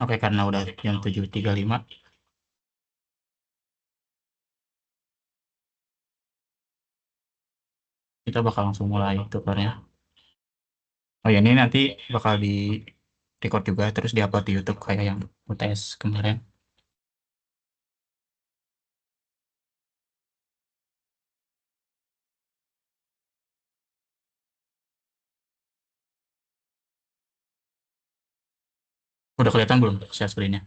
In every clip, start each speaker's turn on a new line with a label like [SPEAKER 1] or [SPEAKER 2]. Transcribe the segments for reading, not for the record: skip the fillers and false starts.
[SPEAKER 1] Oke, karena udah jam 7.35, kita bakal langsung mulai tutornya. Oh ya, ini nanti bakal di record juga, terus diupload di YouTube kayak yang UTS kemarin. Udah kelihatan belum share screen-nya?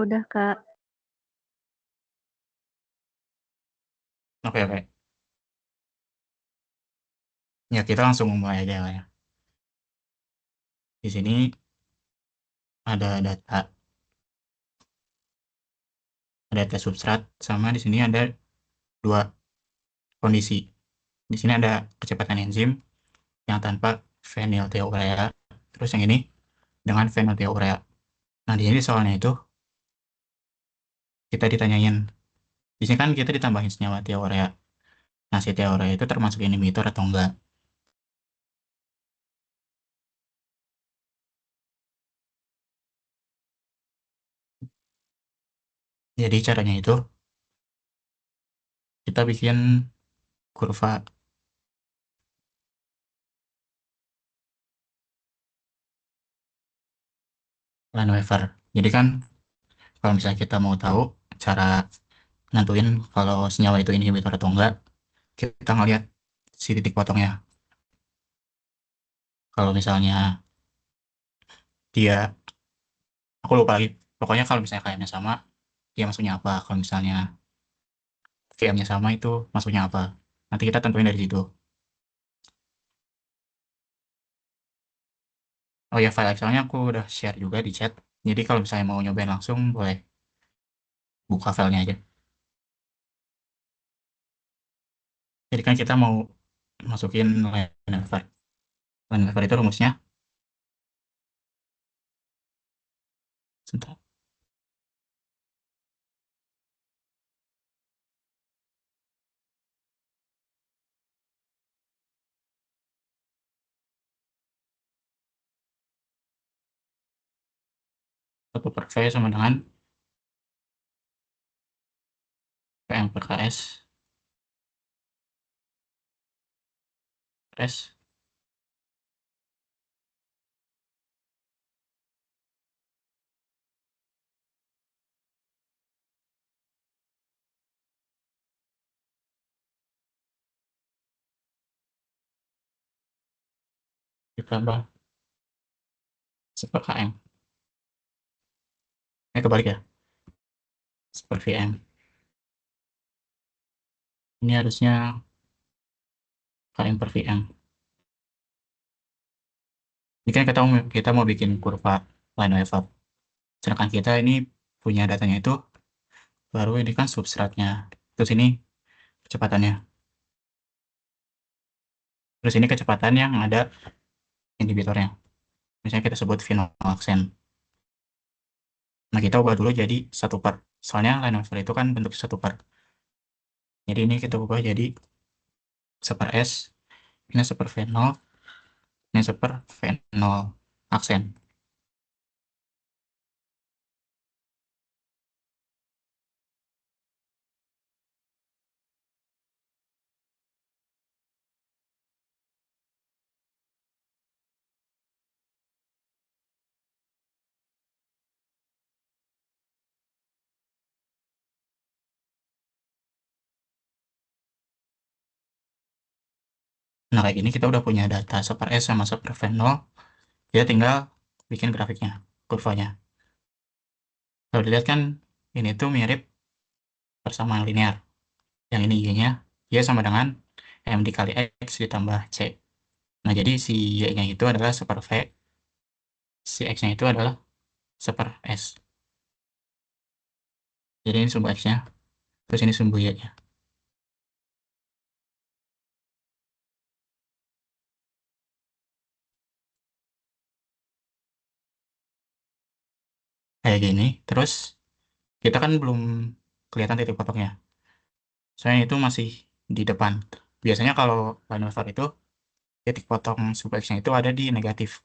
[SPEAKER 2] Udah, Kak.
[SPEAKER 1] Oke, oke. Ya, kita langsung mulai aja lah ya. Di sini ada data substrat, sama di sini ada dua kondisi. Di sini ada kecepatan enzim yang tanpa phenylteurea, terus yang ini dengan phenylteurea. Nah, di sini soalnya itu kita ditanyain, di sini kan kita ditambahin senyawa teurea. Nah, si teurea itu termasuk inhibitor atau enggak? Jadi caranya itu kita bikin kurva Lineweaver. Jadi kan kalau misalnya kita mau tahu cara nentuin kalau senyawa itu inhibitor atau enggak, kita ngeliat si titik potongnya. Kalau misalnya dia, aku lupa lagi, pokoknya kalau misalnya KM-nya sama, dia masuknya apa. Kalau misalnya VM-nya sama, itu masuknya apa. Nanti kita tentuin dari situ. Oh ya, file Excel-nya aku udah share juga di chat. Jadi kalau misalnya mau nyobain langsung, boleh buka filenya aja. Jadi kan kita mau masukin Lineweaver. Lineweaver itu rumusnya, sebentar, satu per V sama dengan PM per KS, S, ditambah 1 per KM. Kebalik ya, 1 per VM. Ini harusnya KM per VM. Ini kan kita mau bikin kurva Lineweaver. Sedangkan kita ini punya datanya itu, baru ini kan substratnya. Terus ini kecepatannya. Terus ini kecepatan yang ada inhibitornya. Misalnya kita sebut phenolaksen. Nah, kita ubah dulu jadi 1 per. Soalnya Lineweaver itu kan bentuk 1 per. Jadi ini kita ubah jadi 1 per S. Ini 1 per fenol. Ini 1 per fenol aksen. Nah, kayak gini kita udah punya data 1 per S sama 1 per fenol. Kita tinggal bikin grafiknya, kurvanya. Kalau dilihat kan, ini tuh mirip persamaan linear. Yang ini Y-nya, Y sama dengan M dikali X ditambah C. Nah, jadi si Y-nya itu adalah 1 per V, si X-nya itu adalah 1 per S. Jadi ini sumbu X-nya, terus ini sumbu Y-nya. Kayak gini, terus kita kan belum kelihatan titik potongnya. Soalnya itu masih di depan. Biasanya kalau line waiver itu titik potong sub X-nya itu ada di negatif.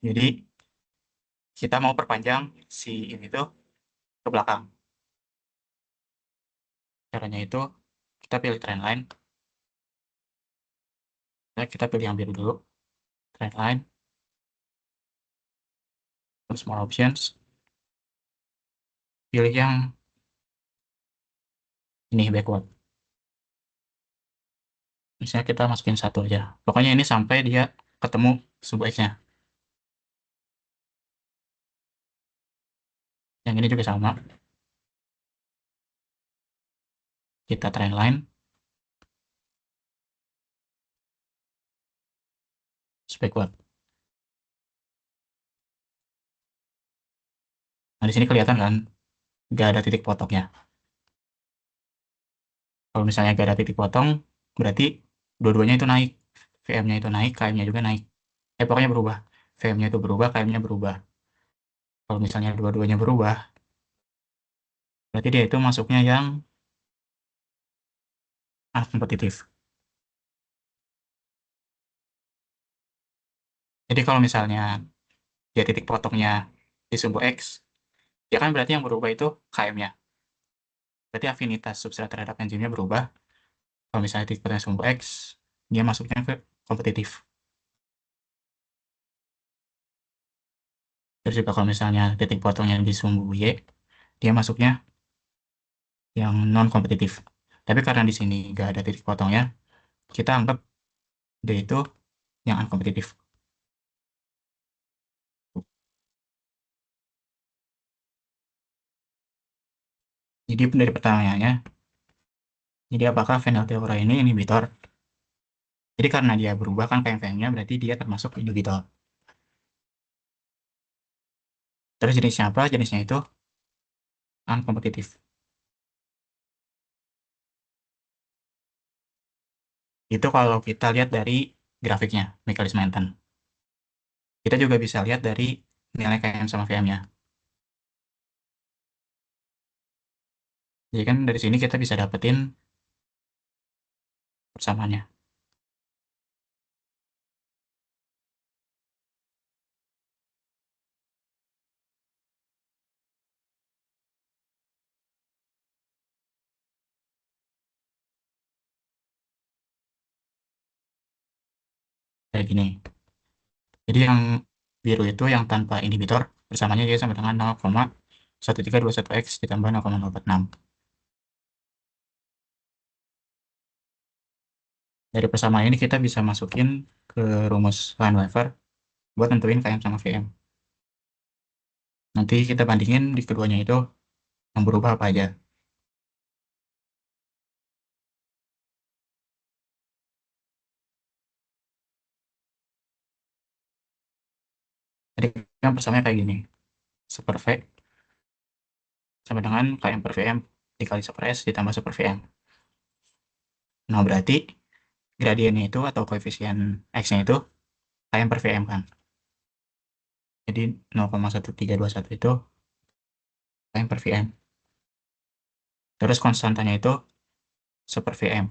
[SPEAKER 1] Jadi kita mau perpanjang si ini tuh ke belakang. Caranya itu kita pilih trendline. Ya, kita pilih yang biru dulu. Trendline, terus more options. Pilih yang ini backward. Misalnya kita masukin satu aja. Pokoknya ini sampai dia ketemu sub X-nya. Yang ini juga sama. Kita trendline, backward. Nah, di sini kelihatan kan, nggak ada titik potongnya. Kalau misalnya nggak ada titik potong, berarti dua-duanya itu naik. VM-nya itu naik, KM-nya juga naik. Pokoknya berubah. VM-nya itu berubah, KM-nya berubah. Kalau misalnya dua-duanya berubah, berarti dia itu masuknya yang unkompetitif. Jadi kalau misalnya dia titik potongnya di sumbu X, ya kan berarti yang berubah itu KM-nya. Berarti afinitas substrat terhadap enzimnya berubah. Kalau misalnya titik potongnya sumbu X, dia masuknya ke kompetitif. Terus juga kalau misalnya titik potongnya di sumbu Y, dia masuknya yang non kompetitif. Tapi karena di sini nggak ada titik potongnya, kita anggap dia itu yang unkompetitif. Jadi dari pertanyaannya, jadi apakah phenylketonuria ini inhibitor? Jadi karena dia berubah kan KMVM-nya, berarti dia termasuk inhibitor. Terus jenisnya apa? Jenisnya itu unkompetitif. Itu kalau kita lihat dari grafiknya, Michaelis Menten. Kita juga bisa lihat dari nilai KM sama VM-nya. Jadi kan dari sini kita bisa dapetin persamaannya. Kayak gini. Jadi yang biru itu yang tanpa inhibitor, persamaannya dia sama dengan 0,1321 X ditambah 0,046. Dari persamaan ini kita bisa masukin ke rumus Lineweaver buat nentuin KM sama VM. Nanti kita bandingin di keduanya itu yang berubah apa aja. Jadi kan persamanya kayak gini. Super V sama dengan KM per VM dikali super S ditambah super VM. Nah, berarti gradiennya itu atau koefisien X-nya itu KM per VM kan. Jadi 0,1321 itu KM per VM. Terus konstantanya itu super VM.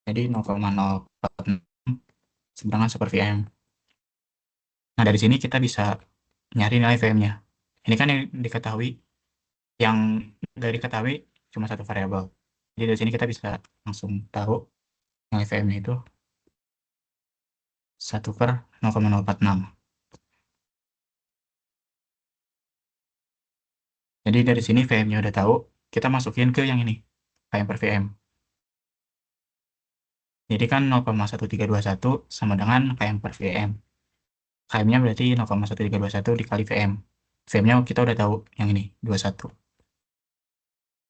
[SPEAKER 1] Jadi 0,046 sedangkan super VM. Nah, dari sini kita bisa nyari nilai VM-nya. Ini kan yang nggak diketahui cuma satu variabel. Jadi dari sini kita bisa langsung tahu nilai VM-nya itu 1/0,046. Jadi dari sini VM-nya udah tahu, kita masukin ke yang ini, KM per VM. Jadi kan 0,1321 sama dengan KM per VM. KM-nya berarti 0,1321 dikali VM. VM-nya kita udah tahu yang ini, 21.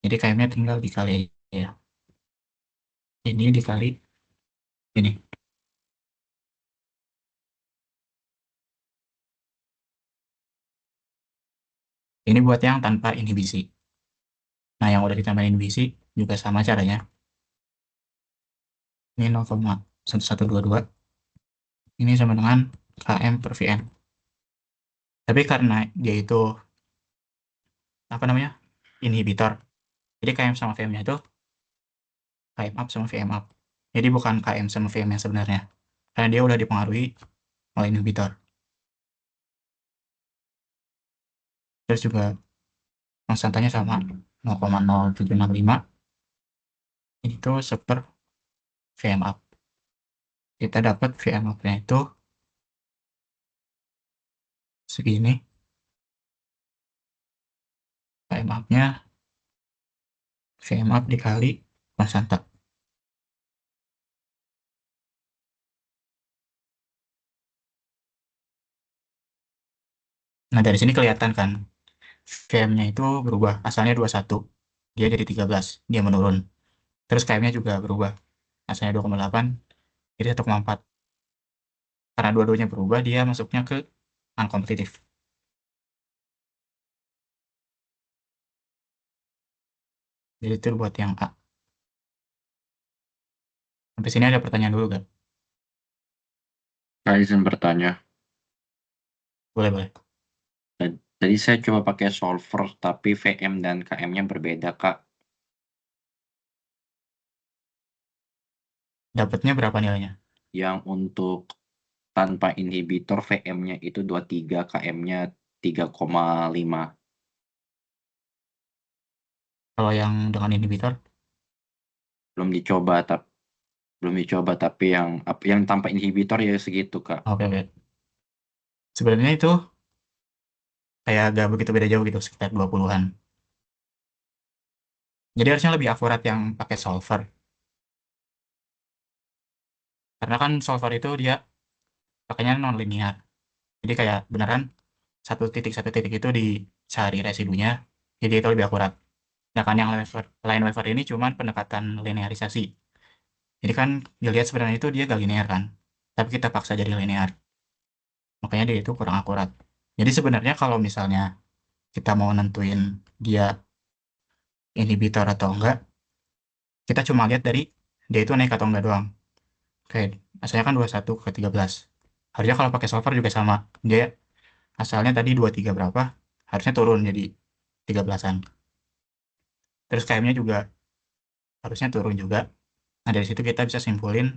[SPEAKER 1] Jadi KM-nya tinggal dikali ya. Ini dikali ini. Ini buat yang tanpa inhibisi. Nah, yang udah ditambah inhibisi juga sama caranya. Ini 0,1122. Ini sama dengan KM per VM. Tapi karena dia itu, apa namanya, inhibitor. Jadi KM sama VM-nya itu KM up sama VM up. Jadi bukan KM sama VM yang sebenarnya. Karena dia udah dipengaruhi oleh inhibitor. Terus juga konstantanya sama 0,0765 itu seper VM up. Kita dapat VM up-nya itu segini. VM up-nya VM up dikali konstanta. Nah, dari sini kelihatan kan, VM-nya itu berubah. Asalnya 21, dia jadi 13, dia menurun. Terus KM-nya juga berubah. Asalnya 2,8, jadi 1,4. Karena dua-duanya berubah, dia masuknya ke uncompetitive. Jadi itu buat yang A. Sampai sini ada pertanyaan dulu gak?
[SPEAKER 2] Kak izin bertanya.
[SPEAKER 1] Boleh, boleh.
[SPEAKER 2] Tadi saya coba pakai solver, tapi VM dan KM-nya berbeda, Kak.
[SPEAKER 1] Dapatnya berapa nilainya?
[SPEAKER 2] Yang untuk tanpa inhibitor, VM-nya itu 23, KM-nya 3,5.
[SPEAKER 1] Kalau yang dengan inhibitor?
[SPEAKER 2] Belum dicoba, tapi yang tanpa inhibitor ya segitu, Kak.
[SPEAKER 1] Oke, oke. Sebenarnya itu kayak gak begitu beda jauh gitu, sekitar 20-an. Jadi harusnya lebih akurat yang pakai solver. Karena kan solver itu dia pakainya non-linear. Jadi kayak beneran satu titik itu dicari residunya, jadi itu lebih akurat. Nah kan yang line waver ini cuman pendekatan linearisasi. Jadi kan dilihat sebenarnya itu dia gak linear kan, tapi kita paksa jadi linear. Makanya dia itu kurang akurat. Jadi sebenarnya kalau misalnya kita mau nentuin dia inhibitor atau enggak, kita cuma lihat dari dia itu naik atau enggak doang. Kayak asalnya kan 21 ke 13. Harusnya kalau pakai solver juga sama. Dia asalnya tadi 23 berapa, harusnya turun jadi 13-an. Terus KM-nya juga harusnya turun juga. Nah, dari situ kita bisa simpulin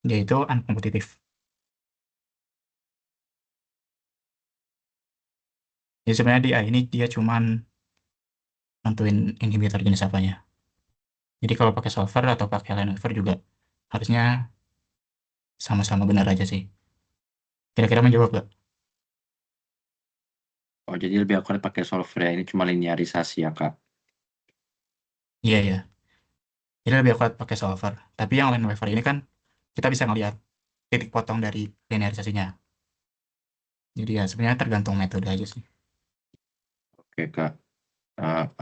[SPEAKER 1] dia itu unkompetitif. Jadi sebenarnya dia ini dia cuman nentuin inhibitor jenis apanya. Jadi kalau pakai solver atau pakai Lenovo juga harusnya sama-sama benar aja sih. Kira-kira menjawab gak?
[SPEAKER 2] Oh, jadi lebih akurat pakai solver ya. Ini cuma linearisasi ya, Kak.
[SPEAKER 1] Iya, iya. Jadi lebih akurat pakai solver. Tapi yang Lenovo ini kan kita bisa ngelihat titik potong dari linearisasinya. Jadi ya sebenarnya tergantung metode aja sih.
[SPEAKER 2] Oke, Kak.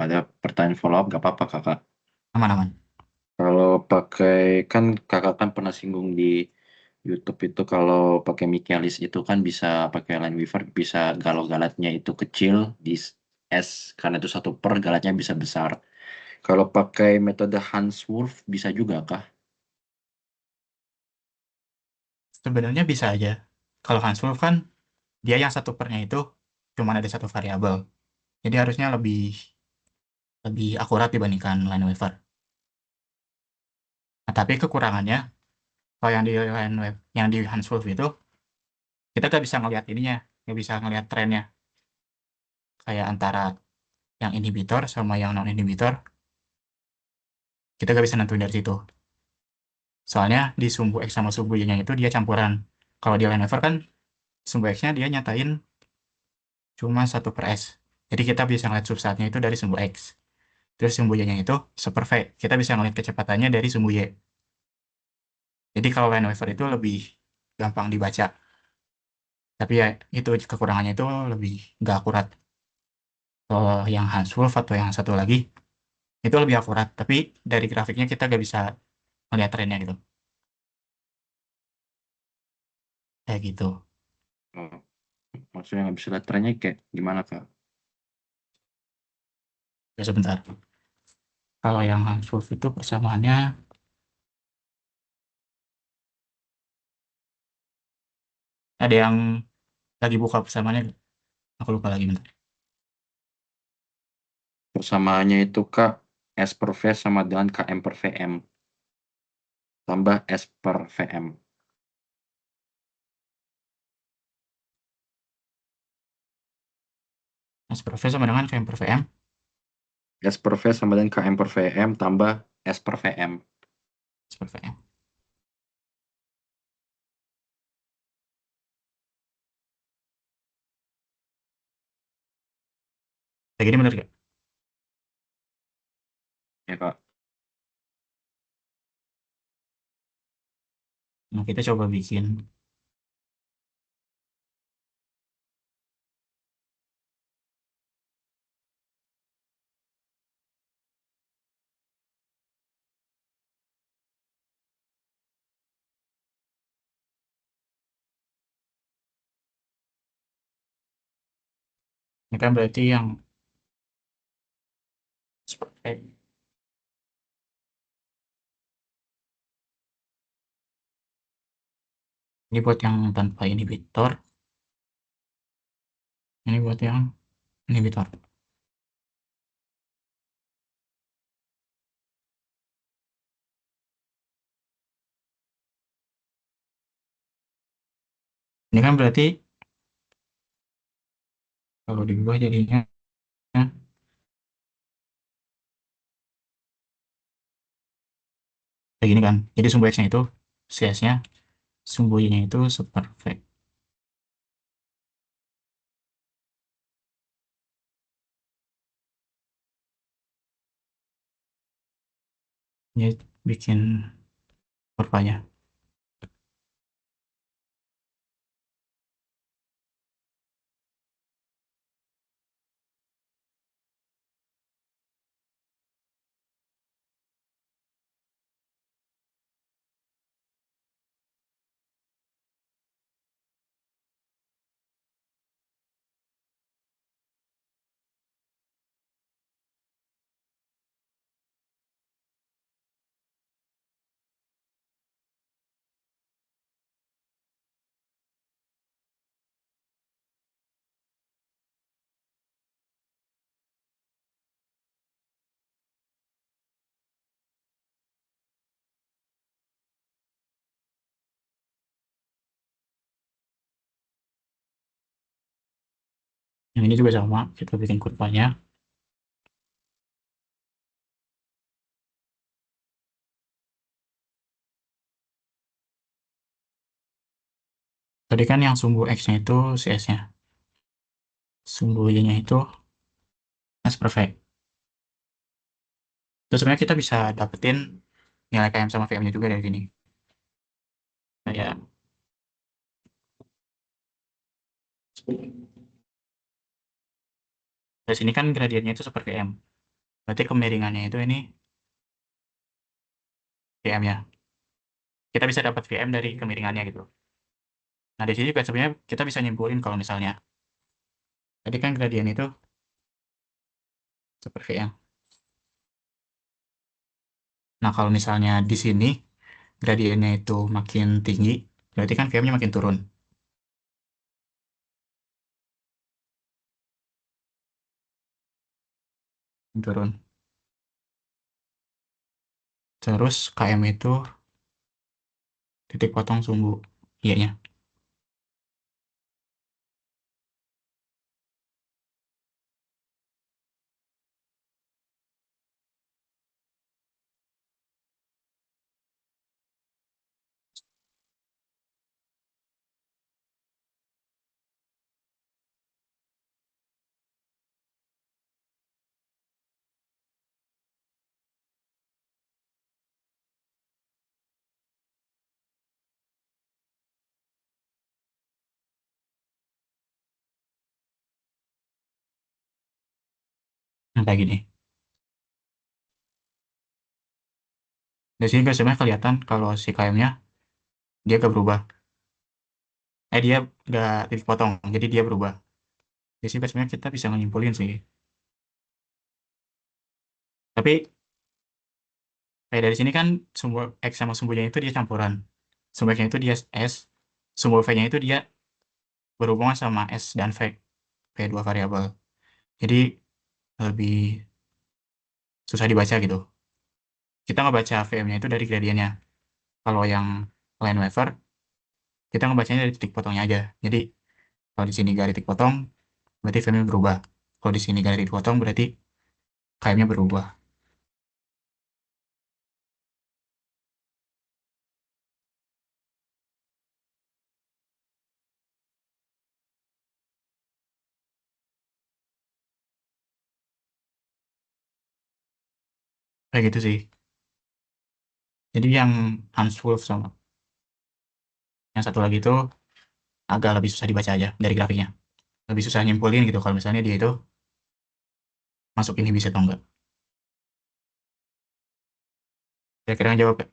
[SPEAKER 2] Ada pertanyaan follow up, nggak apa-apa, Kakak.
[SPEAKER 1] Aman-aman.
[SPEAKER 2] Kalau pakai, kan Kakak kan pernah singgung di YouTube itu kalau pakai Michaelis itu kan bisa pakai line weaver, bisa galatnya itu kecil di S, karena itu satu per galatnya bisa besar. Kalau pakai metode Hans Wolf bisa juga kah?
[SPEAKER 1] Sebenarnya bisa aja. Kalau Hans Wolf kan dia yang satu pernya itu cuma ada satu variabel. Jadi harusnya lebih lebih akurat dibandingkan Lineweaver. Nah, tapi kekurangannya, kalau yang di Lineweaver, yang di Hanswolf itu, kita nggak bisa ngelihat ininya, nggak bisa ngelihat trennya. Kayak antara yang inhibitor sama yang non-inhibitor, kita nggak bisa nentuin dari situ. Soalnya di sumbu X sama sumbu Y-nya itu dia campuran. Kalau di Lineweaver kan, sumbu X-nya dia nyatain cuma satu per S. Jadi kita bisa ngeliat substratnya itu dari sumbu X. Terus sumbu Y-nya itu super V. Kita bisa ngeliat kecepatannya dari sumbu Y. Jadi kalau Lineweaver itu lebih gampang dibaca. Tapi ya itu kekurangannya itu lebih nggak akurat. Kalau yang Hans Wolf atau yang satu lagi itu lebih akurat. Tapi dari grafiknya kita nggak bisa melihat trennya gitu. Kayak gitu.
[SPEAKER 2] Oh, maksudnya nggak bisa lihat trennya kayak gimana kak?
[SPEAKER 1] Ya sebentar. Kalau yang Hans Wolf itu persamaannya ada yang lagi buka persamaannya. Aku lupa lagi bentar.
[SPEAKER 2] Persamaannya itu kak S per V sama dengan KM per VM. Tambah S per VM.
[SPEAKER 1] S per V sama dengan KM per VM.
[SPEAKER 2] S per V sama dengan KM per VM tambah S per VM.
[SPEAKER 1] S per VM. Kayak gini bener gak?
[SPEAKER 2] Ya, Kak.
[SPEAKER 1] Nah, kita coba bikin. Ini kan berarti yang seperti ini buat yang tanpa inhibitor. Ini buat yang inhibitor. Ini kan berarti kalau diubah jadinya kayak gini kan. Jadi sumbu X-nya itu CS-nya, sumbu Y-nya itu super V. Ini bikin kurvanya. Yang ini juga sama, kita bikin kurvanya. Tadi kan yang sumbu X-nya itu CS-nya. Sumbu Y-nya itu S per V. Terus sebenarnya kita bisa dapetin nilai KM sama VM-nya juga dari sini. Kayak dari sini kan gradiennya itu super VM. Berarti kemiringannya itu ini VM-nya. Kita bisa dapat VM dari kemiringannya gitu. Nah, di sini juga sebenarnya kita bisa nyimpulin kalau misalnya tadi kan gradien itu super VM. Nah, kalau misalnya di sini gradiennya itu makin tinggi, berarti kan VM-nya makin turun. Turun. Terus KM itu titik potong sumbu Y-nya. Nah, kayak gini. Dari sini juga sebenarnya kelihatan kalau si KM-nya dia gak berubah. Dia gak titik potong, jadi dia berubah. Di sini sebenarnya kita bisa nyimpulin sih. Tapi kayak dari sini kan sumbu X sama sumbunya itu dia campuran. Sumbu X-nya itu dia S, sumbu V-nya itu dia berhubungan sama S dan V, kayak dua variabel. Jadi lebih susah dibaca gitu. Kita ngebaca VM-nya itu dari gradiennya. Kalau yang line waver, kita ngebacanya dari titik potongnya aja. Jadi kalau di sini garis titik potong, berarti VM-nya berubah. Kalau di sini garis titik potong, berarti KM-nya berubah. Kayak gitu sih. Jadi yang Hans Wolf sama yang satu lagi itu agak lebih susah dibaca aja dari grafiknya. Lebih susah nyimpulin gitu kalau misalnya dia itu masuk ini bisa atau enggak. Kira-kira yang jawab ya?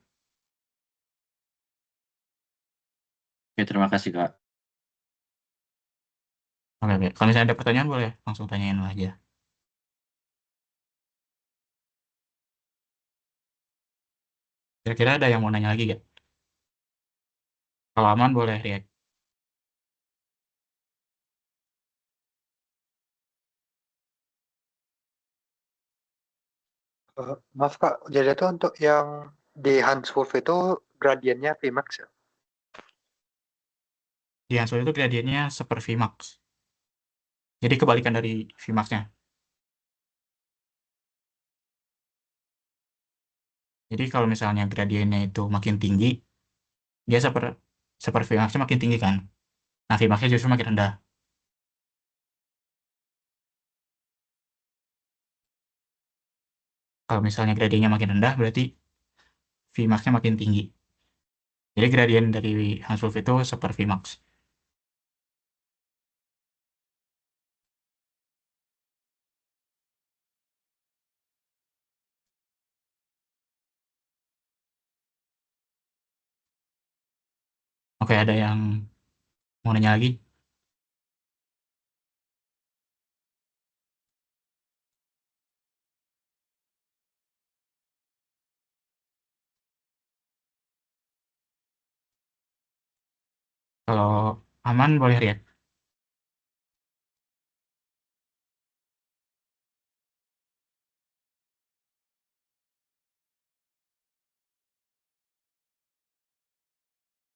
[SPEAKER 2] Oke, terima kasih Kak.
[SPEAKER 1] Oke, oke. Kalau misalnya ada pertanyaan boleh langsung tanyain aja. Kira-kira ada yang mau nanya lagi gak? Kalau aman boleh react.
[SPEAKER 3] Maaf Kak, jadi itu untuk yang di Hanswolf itu gradiennya Vmax ya?
[SPEAKER 1] Di Ansel itu gradiennya seper Vmax. Jadi kebalikan dari Vmax-nya. Jadi kalau misalnya gradiennya itu makin tinggi, dia seper Vmax-nya makin tinggi kan. Nah, Vmax-nya justru makin rendah. Kalau misalnya gradiennya makin rendah, berarti Vmax-nya makin tinggi. Jadi gradien dari Hans-Wolf itu seper Vmax. Oke, ada yang mau nanya lagi? Kalau aman boleh react.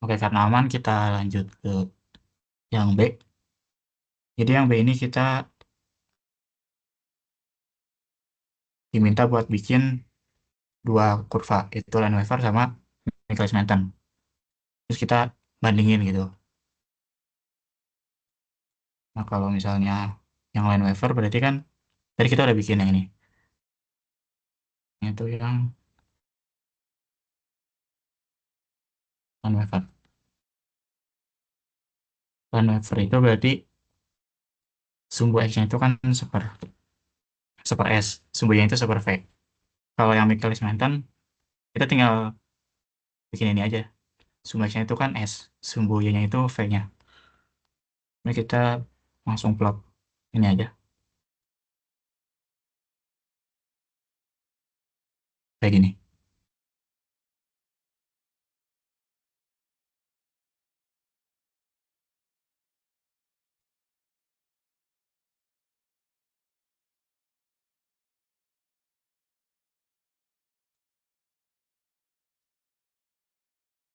[SPEAKER 1] Oke, karena aman kita lanjut ke yang B. Jadi yang B ini kita diminta buat bikin dua kurva, itu line waver sama Michaelis Menten. Terus kita bandingin gitu. Nah, kalau misalnya yang line waver berarti kan tadi kita udah bikin yang ini. Itu yang line waver. Line waver itu berarti sumbu X-nya itu kan seper S, sumbunya itu seper V. Kalau yang Michaelis Menten, kita tinggal bikin ini aja. Sumbu X-nya itu kan S, sumbu Y-nya itu V-nya. Ini kita langsung plot ini aja, kayak gini.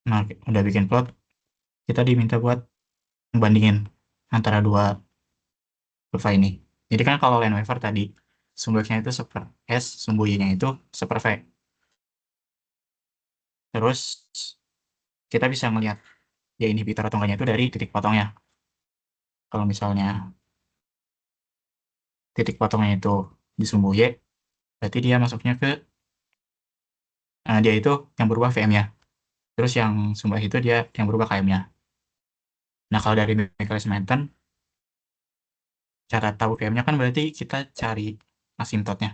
[SPEAKER 1] Nah, udah bikin plot, kita diminta buat membandingin antara dua kurva ini. Jadi kan kalau line waver tadi, sumbu X-nya itu seper S, sumbu Y-nya itu seper V. Terus kita bisa melihat dia inhibitor atau enggaknya itu dari titik potongnya. Kalau misalnya titik potongnya itu di sumbu Y, berarti dia masuknya ke, dia itu yang berubah VM-nya. Terus yang sumbu X itu dia yang berubah KM-nya. Nah, kalau dari Michaelis Menten, cara tahu VM-nya kan berarti kita cari asimtotnya,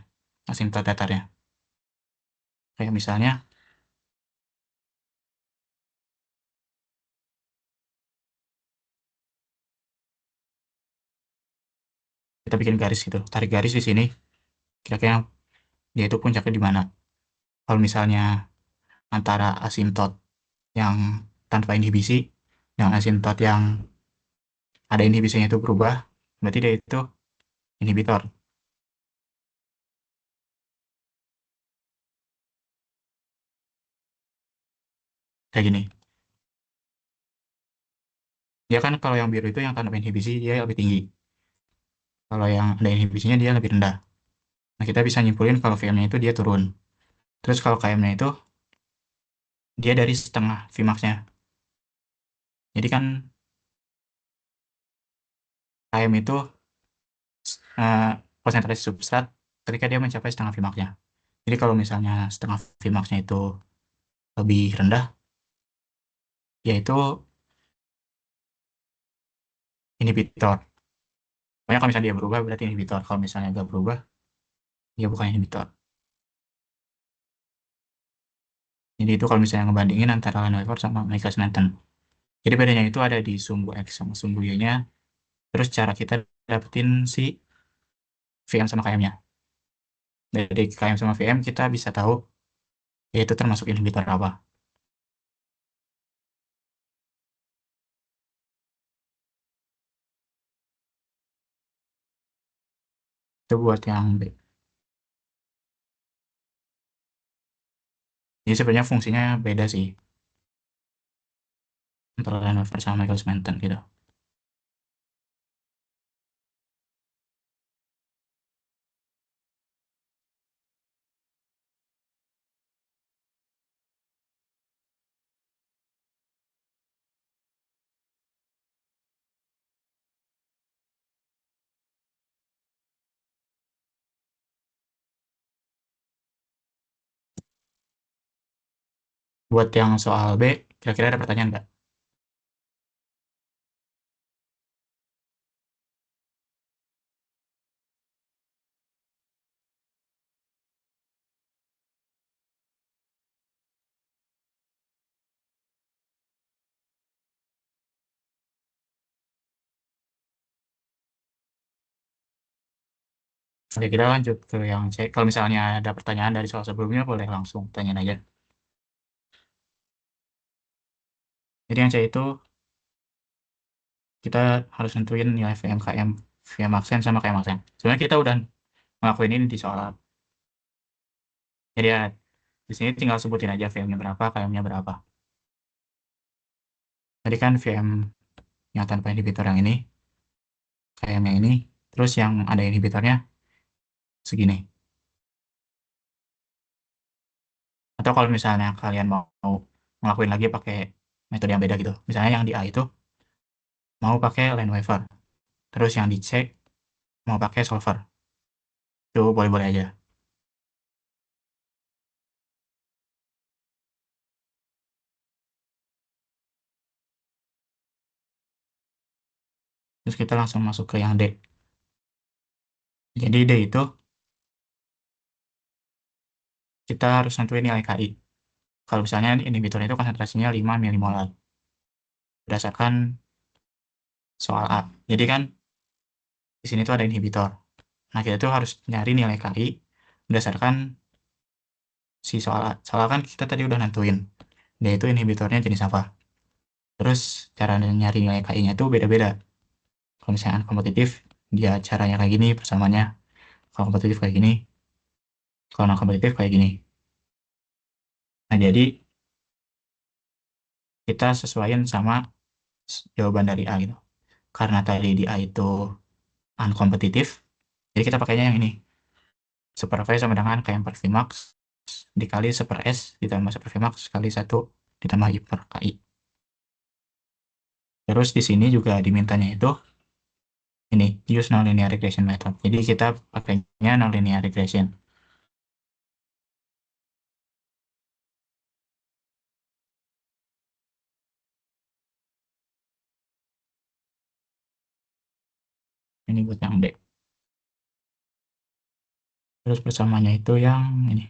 [SPEAKER 1] asimtot datarnya. Kayak misalnya, kita bikin garis gitu, tarik garis di sini, kira-kira dia itu puncaknya di mana. Kalau misalnya antara asimtot yang tanpa inhibisi, yang asimtot yang ada inhibisinya itu berubah, berarti dia itu inhibitor. kayak gini. Dia kan kalau yang biru itu yang tanpa inhibisi dia lebih tinggi. Kalau yang ada inhibisinya dia lebih rendah. Nah, kita bisa nyimpulin kalau VM-nya itu dia turun. Terus kalau KM-nya itu dia dari setengah Vmax-nya. Jadi kan KM itu eh, konsentrasi substrat ketika dia mencapai setengah Vmax-nya. Jadi kalau misalnya setengah Vmax-nya itu lebih rendah, yaitu inhibitor. Pokoknya kalau misalnya dia berubah berarti inhibitor. Kalau misalnya nggak berubah, dia bukan inhibitor. Jadi itu kalau misalnya ngebandingin antara Lanoifer sama Michael Snetton. Jadi bedanya itu ada di sumbu X sama sumbu Y-nya. Terus cara kita dapetin si VM sama KM-nya. Dari KM sama VM kita bisa tahu yaitu termasuk inhibitor apa. Itu buat yang B. Jadi sebenarnya fungsinya beda sih antara Lanoifer sama Michael Snetton gitu. Buat yang soal B, kira-kira ada pertanyaan nggak? Oke, kita lanjut ke yang C. Kalau misalnya ada pertanyaan dari soal sebelumnya, boleh langsung tanyain aja. Jadi yang C itu kita harus nentuin nilai VMKM, VMAXen sama KMAXen. Sebenarnya kita udah ngelakuin ini di soal. Jadi ya, di sini tinggal sebutin aja VM-nya berapa, KM-nya berapa. Tadi kan VM yang tanpa inhibitor yang ini, KM-nya ini, terus yang ada inhibitornya segini. Atau kalau misalnya kalian mau ngelakuin lagi pakai metode yang beda gitu. Misalnya yang di A itu mau pakai line waver. Terus yang di C mau pakai solver. Itu boleh-boleh aja. Terus kita langsung masuk ke yang D. Jadi D itu kita harus nentuin nilai KI. Kalau misalnya inhibitor itu konsentrasinya 5 milimolar berdasarkan soal A. Jadi kan di sini tuh ada inhibitor. Nah, kita tuh harus nyari nilai KI berdasarkan si soal A. Soal A kan kita tadi udah nentuin. Dia itu inhibitornya jenis apa. Terus cara nyari nilai KI-nya itu beda-beda. Kalau misalnya kompetitif, dia caranya kayak gini, persamaannya. Kalau kompetitif kayak gini, kalau non kompetitif kayak gini. Nah, jadi kita sesuaiin sama jawaban dari A gitu. Karena tadi di A itu unkompetitif, jadi kita pakainya yang ini. Super V sama dengan KM per Vmax dikali super S ditambah super Vmax kali 1 ditambah I per KI. Terus di sini juga dimintanya itu ini, use nonlinear regression method. Jadi kita pakainya nonlinear regression. Ini buat yang D. Terus persamanya itu yang ini.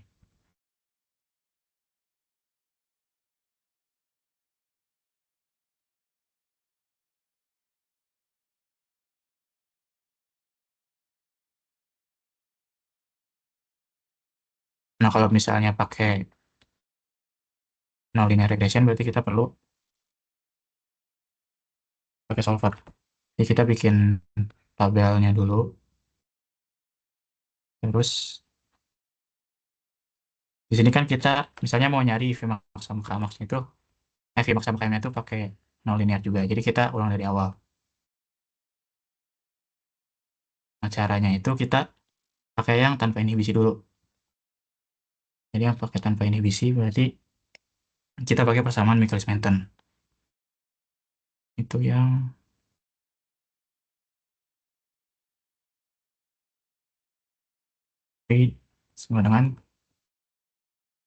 [SPEAKER 1] Nah, kalau misalnya pakai nonlinear regression berarti kita perlu pakai solver. Jadi kita bikin tabelnya dulu. Terus di sini kan kita misalnya mau nyari Vmax sama Kmax itu Vmax sama KM itu pakai non linear juga. Jadi kita ulang dari awal. Nah, caranya itu kita pakai yang tanpa inhibisi dulu. Jadi yang pakai tanpa inhibisi berarti kita pakai persamaan Michaelis-Menten. Itu yang V sama dengan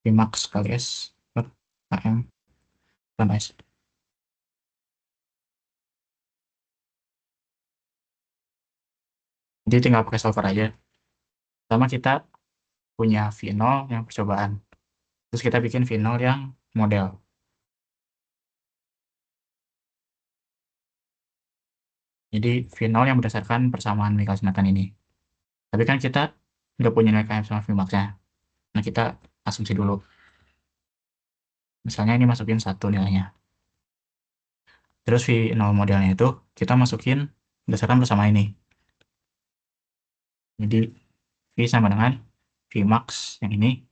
[SPEAKER 1] Vmax kali S per KM tambah S. Jadi tinggal pakai solver aja. Pertama kita punya V0 yang percobaan. Terus kita bikin V0 yang model. Jadi V0 yang berdasarkan persamaan Michaelis-Menten ini. Tapi kan kita nggak punya nilai KM sama Vmax-nya. Nah, kita asumsi dulu. Misalnya ini masukin 1 nilainya. Terus V0 modelnya itu kita masukin berdasarkan persamaan ini. Jadi V sama dengan Vmax yang ini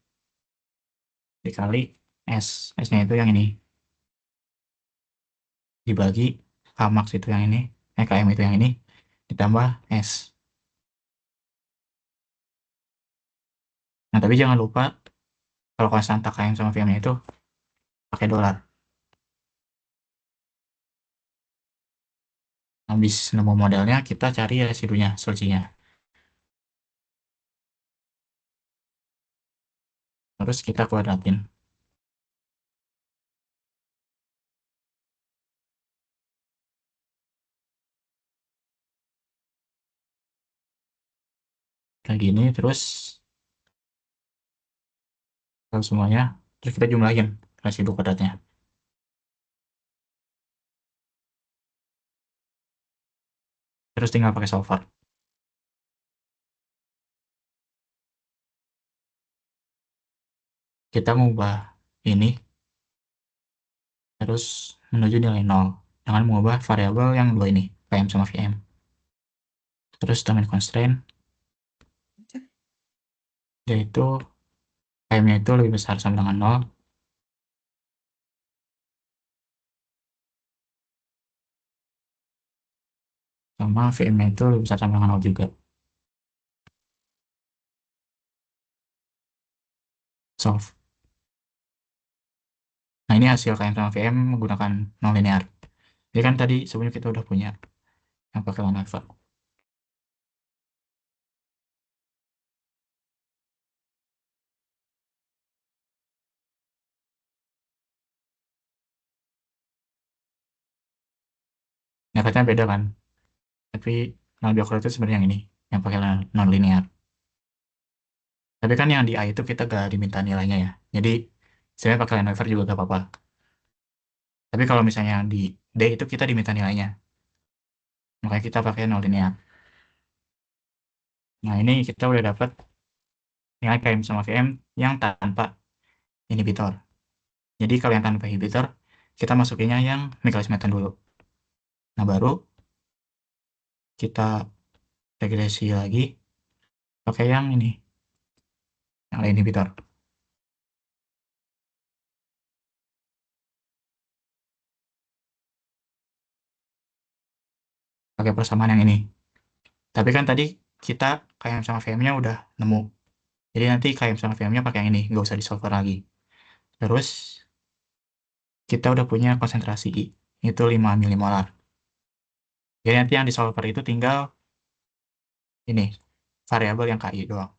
[SPEAKER 1] dikali S. S-nya itu yang ini. Dibagi Kmax itu yang ini. KM itu yang ini. Ditambah S. Nah, tapi jangan lupa kalau konstanta KM sama VM-nya itu pakai dolar. Habis nemu modelnya, kita cari residunya, solusinya. Terus kita kuadratin. Kayak gini, terus kalau semuanya, terus kita jumlahin residu kuadratnya. Terus tinggal pakai solver. Kita ngubah ini, terus menuju nilai 0. Dengan mengubah variabel yang dua ini, PM sama VM. Terus domain constraint, yaitu PM-nya itu lebih besar sama dengan 0. Sama VM-nya itu lebih besar sama dengan 0 juga. Solve. Nah, ini hasil KM sama VM menggunakan non linear. Jadi kan tadi sebelumnya kita udah punya yang pakai line alpha. Nah, katanya beda kan. Tapi null blocker itu sebenarnya yang ini, yang pakai non linear. Tapi kan yang di A itu kita gak diminta nilainya ya. Jadi sebenarnya pakai line over juga gak apa-apa. Tapi kalau misalnya di D itu kita diminta nilainya. Makanya kita pakai non linear. Nah, ini kita udah dapat nilai KM sama VM yang tanpa inhibitor. Jadi kalau yang tanpa inhibitor, kita masukinnya yang Michaelis-Menten dulu. Nah, baru kita regresi lagi pakai yang ini, yang ada inhibitor. Pakai persamaan yang ini. Tapi kan tadi kita KM sama VM-nya udah nemu. Jadi nanti KM sama VM-nya pakai yang ini, nggak usah disolver lagi. Terus kita udah punya konsentrasi I, itu 5 milimolar. Jadi nanti yang disolver itu tinggal ini, variabel yang KI doang.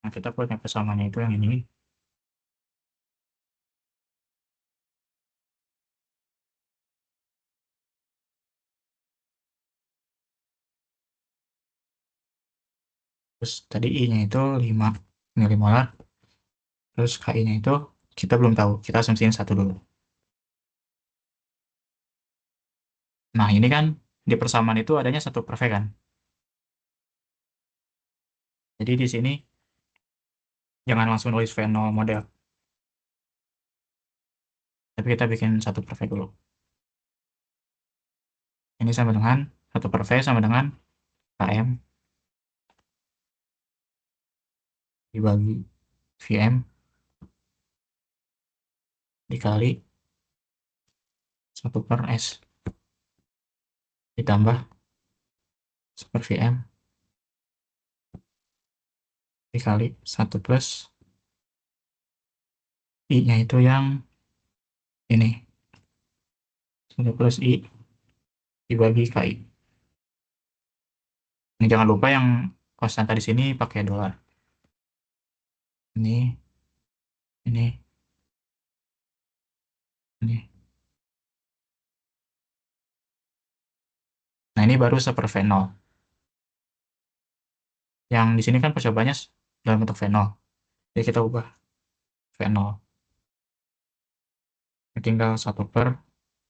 [SPEAKER 1] Nah, kita punya persamaannya itu yang ini. Terus tadi I-nya itu 5 milimolar. Terus KI-nya itu kita belum tahu, kita asumsiin 1 dulu. Nah, ini kan di persamaan itu adanya 1 per V kan. Jadi di sini jangan langsung nulis V0 model. Tapi kita bikin 1 per V dulu. Ini sama dengan 1 per V sama dengan KM dibagi VM dikali 1/S ditambah 1/VM dikali 1 plus I-nya itu yang ini, 1 plus I dibagi KI. Ini jangan lupa yang konstanta di sini pakai dolar. Ini, ini, ini. Nah, ini baru 1/V0. Yang di sini kan percobaannya dalam bentuk V0. Jadi kita ubah V0. Ini tinggal 1 per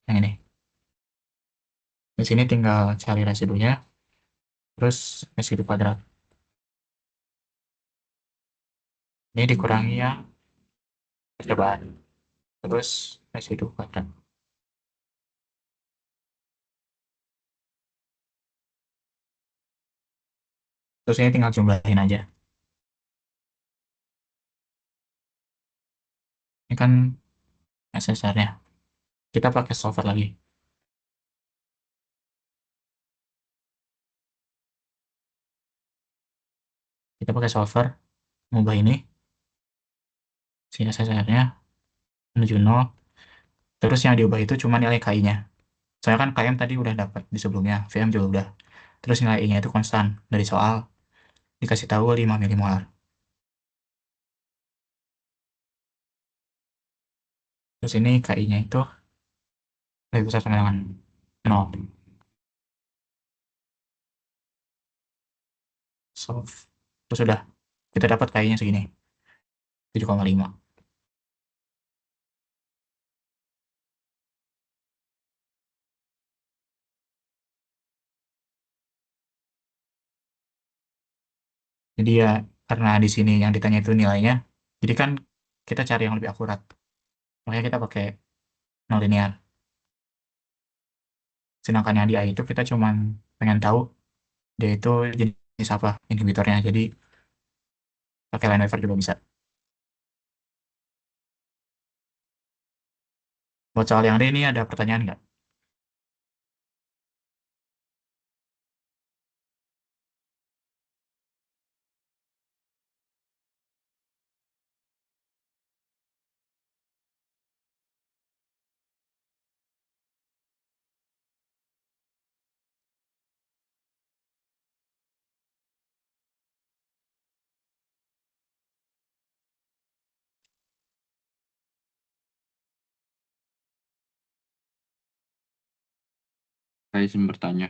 [SPEAKER 1] yang ini. Di sini tinggal cari residunya, terus residu kuadrat. Ini dikurangi yang percobaan, terus residu kuadrat. Terus ini tinggal jumlahin aja. Ini kan SSR-nya. Kita pakai solver lagi. Kita pakai solver, mengubah ini, si SSR-nya menuju 0, terus yang diubah itu cuma nilai KI-nya. Soalnya kan KM tadi udah dapat di sebelumnya, VM juga udah. Terus nilai I-nya itu konstan dari soal dikasih tahu 5 milimolar. Terus ini KI-nya itu lebih besar sama dengan 0. Solve. Terus sudah, kita dapat KI-nya segini, 7,5. Jadi ya, karena di sini yang ditanya itu nilainya, jadi kan kita cari yang lebih akurat. Makanya kita pakai non linear. Sedangkan yang di A itu kita cuma pengen tahu dia itu jenis apa inhibitornya. Jadi pakai line waiver juga bisa. Buat soal yang D ini ada pertanyaan nggak?
[SPEAKER 2] Saya izin bertanya.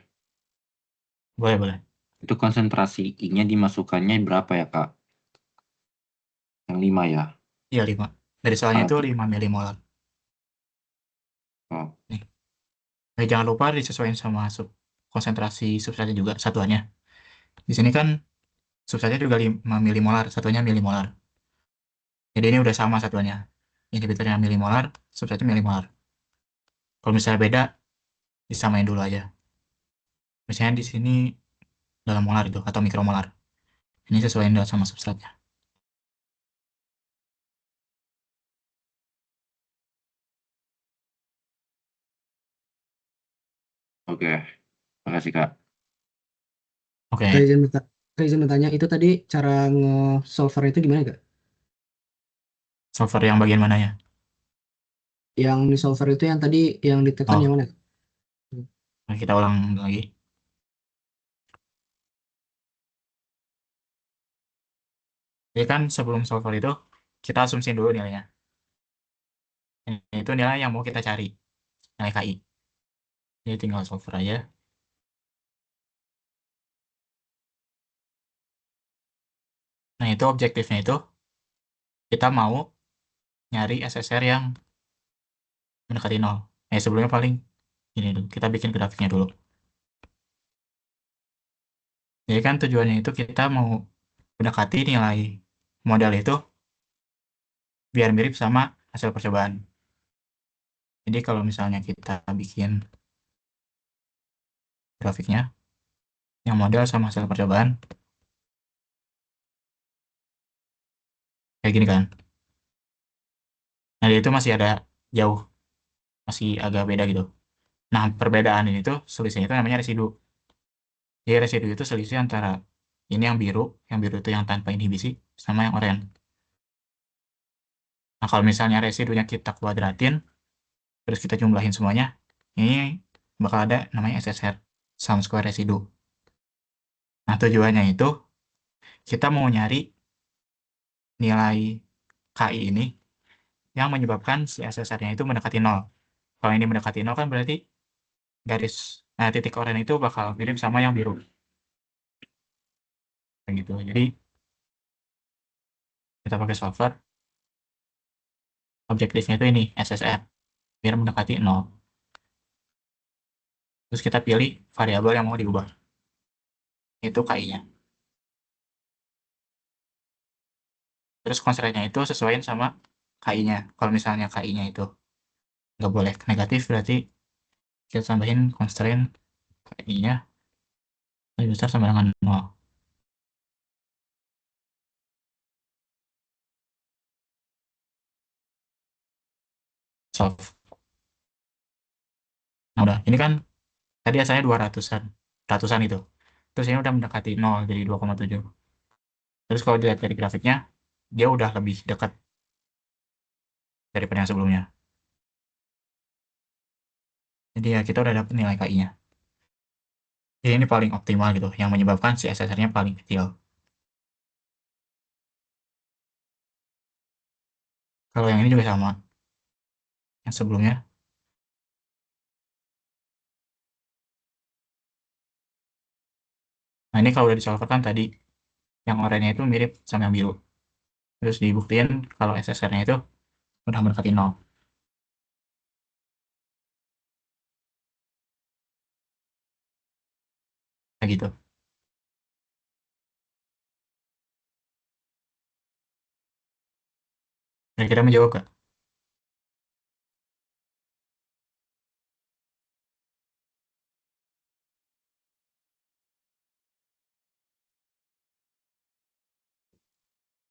[SPEAKER 1] Boleh, boleh.
[SPEAKER 2] Itu konsentrasi I-nya dimasukkannya berapa ya, Kak? Yang 5 ya?
[SPEAKER 1] Iya, 5. Dari soalnya itu
[SPEAKER 2] Berarti.
[SPEAKER 1] 5 milimolar.
[SPEAKER 2] Oh,
[SPEAKER 1] Nih. Jangan lupa disesuaikan sama konsentrasi substratnya juga satuannya. Di sini kan substratnya juga 5 milimolar, satuannya milimolar. Jadi ini udah sama satuannya. Inhibitornya milimolar, substratnya milimolar. Kalau misalnya beda, disamain dulu aja. Misalnya di sini dalam molar itu atau mikromolar. Ini sesuaiin sama substratnya.
[SPEAKER 2] oke. Makasih, Kak.
[SPEAKER 1] Oke,
[SPEAKER 4] Saya izin bertanya, itu tadi cara nge-solver itu gimana Kak?
[SPEAKER 1] solver yang bagian mana ya?
[SPEAKER 4] Yang di solver itu yang tadi yang ditekan
[SPEAKER 1] Oh,
[SPEAKER 4] yang mana?
[SPEAKER 1] nah kita ulang lagi. Jadi kan sebelum solver itu, kita asumsiin dulu nilainya. Ini itu nilai yang mau kita cari, nilai KI. Jadi tinggal solver aja. Nah, itu objektifnya itu, kita mau nyari SSR yang mendekati 0. Sebelumnya paling ini dulu, kita bikin grafiknya dulu. Jadi kan tujuannya itu kita mau mendekati nilai model itu biar mirip sama hasil percobaan. Jadi kalau misalnya kita bikin grafiknya yang model sama hasil percobaan, kayak gini kan. Nah, dia itu masih ada jauh, masih agak beda gitu. Nah, perbedaan ini tuh selisihnya itu namanya residu. Jadi residu itu selisih antara ini yang biru itu yang tanpa inhibisi, sama yang oranye. Nah, kalau misalnya residunya kita kuadratin, terus kita jumlahin semuanya, ini bakal ada namanya SSR, sum square residu. Nah, tujuannya itu kita mau nyari nilai KI ini yang menyebabkan si SSR-nya itu mendekati nol. Kalau ini mendekati nol kan berarti garis, nah titik oranye itu bakal mirip sama yang biru. Kayak gitu. Jadi kita pakai solver, objektifnya itu ini, SSR, biar mendekati nol. Terus kita pilih variabel yang mau diubah. Itu KI-nya. Terus constraint-nya itu sesuaiin sama KI-nya. Kalau misalnya KI-nya itu nggak boleh negatif, berarti kita tambahin constraint KI-nya lebih besar sama dengan nol. Solve. Nah udah, ini kan tadi asalnya 200-an, ratusan itu. Terus ini udah mendekati nol, jadi 2,7. Terus kalau dilihat dari grafiknya, dia udah lebih dekat daripada yang sebelumnya. Jadi ya kita udah dapet nilai KI-nya. Jadi ini paling optimal gitu, yang menyebabkan si SSR-nya paling kecil. Kalau yang ini juga sama, yang sebelumnya. Nah ini kalau udah disolver kan tadi, yang oranye itu mirip sama yang biru. Terus dibuktiin kalau SSR-nya itu udah mendekati nol. Kayak gitu. Kira-kira menjawab gak?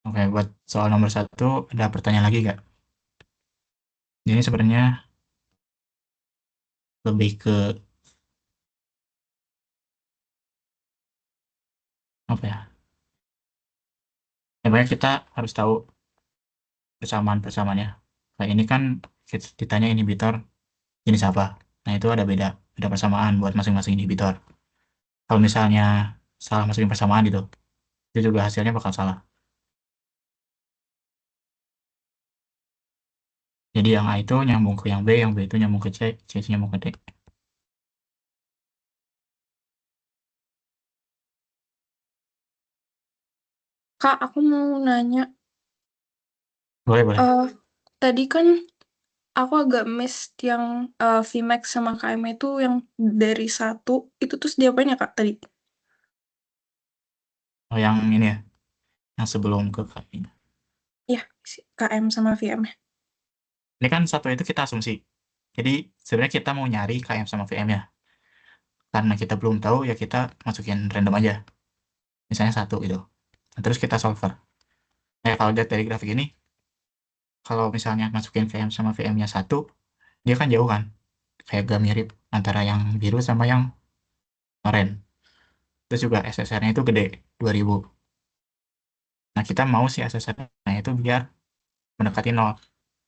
[SPEAKER 1] Oke, buat soal nomor satu, ada pertanyaan lagi gak? Ini sebenarnya lebih ke apa ya? Yang banyak kita harus tahu persamaan-persamaannya. Kayak ini kan kita ditanya inhibitor jenis apa. Nah itu ada persamaan buat masing-masing inhibitor. Kalau misalnya salah masukin persamaan gitu, itu juga hasilnya bakal salah. Jadi yang A itu nyambung ke yang B, yang B itu nyambung ke C, C itu nyambung ke D.
[SPEAKER 5] Kak, aku mau nanya,
[SPEAKER 1] Boleh, boleh.
[SPEAKER 5] eh tadi kan aku agak miss yang VMAX sama KM itu yang dari satu, itu terus diapain ya Kak tadi?
[SPEAKER 1] Oh, yang ini ya, yang sebelum ke KI.
[SPEAKER 5] Ya, KM sama VM.
[SPEAKER 1] Ini kan satu itu kita asumsi. Jadi sebenarnya kita mau nyari KM sama VM ya. Karena kita belum tahu ya kita masukin random aja. Misalnya satu gitu. Nah, terus kita solver. Kalau lihat dari grafik ini, kalau misalnya masukin VM sama VM-nya satu, dia kan jauh kan. Kayak gak mirip antara yang biru sama yang oranye. Terus juga SSR-nya itu gede, 2000. Nah, kita mau si SSR-nya itu biar mendekati nol.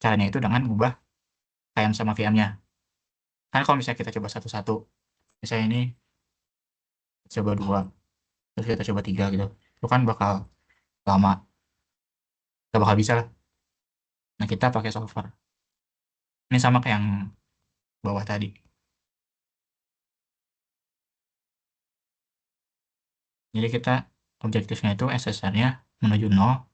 [SPEAKER 1] Caranya itu dengan ubah KM sama VM-nya. Kan kalau misalnya kita coba satu-satu, misalnya ini coba dua, terus kita coba tiga gitu. Itu kan bakal lama. Gak bakal bisa lah. Nah, kita pakai solver. Ini sama kayak yang bawah tadi. Jadi kita objektifnya itu SSR-nya menuju nol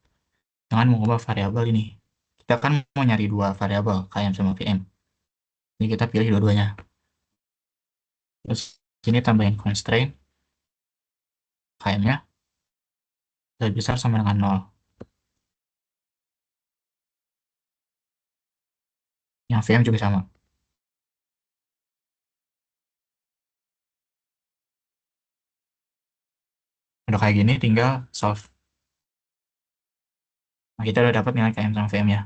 [SPEAKER 1] dengan mengubah variabel ini. Kita kan mau nyari dua variabel, KM sama VM. Jadi kita pilih dua-duanya. Terus sini tambahin constraint, KM-nya lebih besar sama dengan nol. Yang VM juga sama. Udah kayak gini tinggal solve. Nah, kita udah dapat nilai KM sama VM-nya.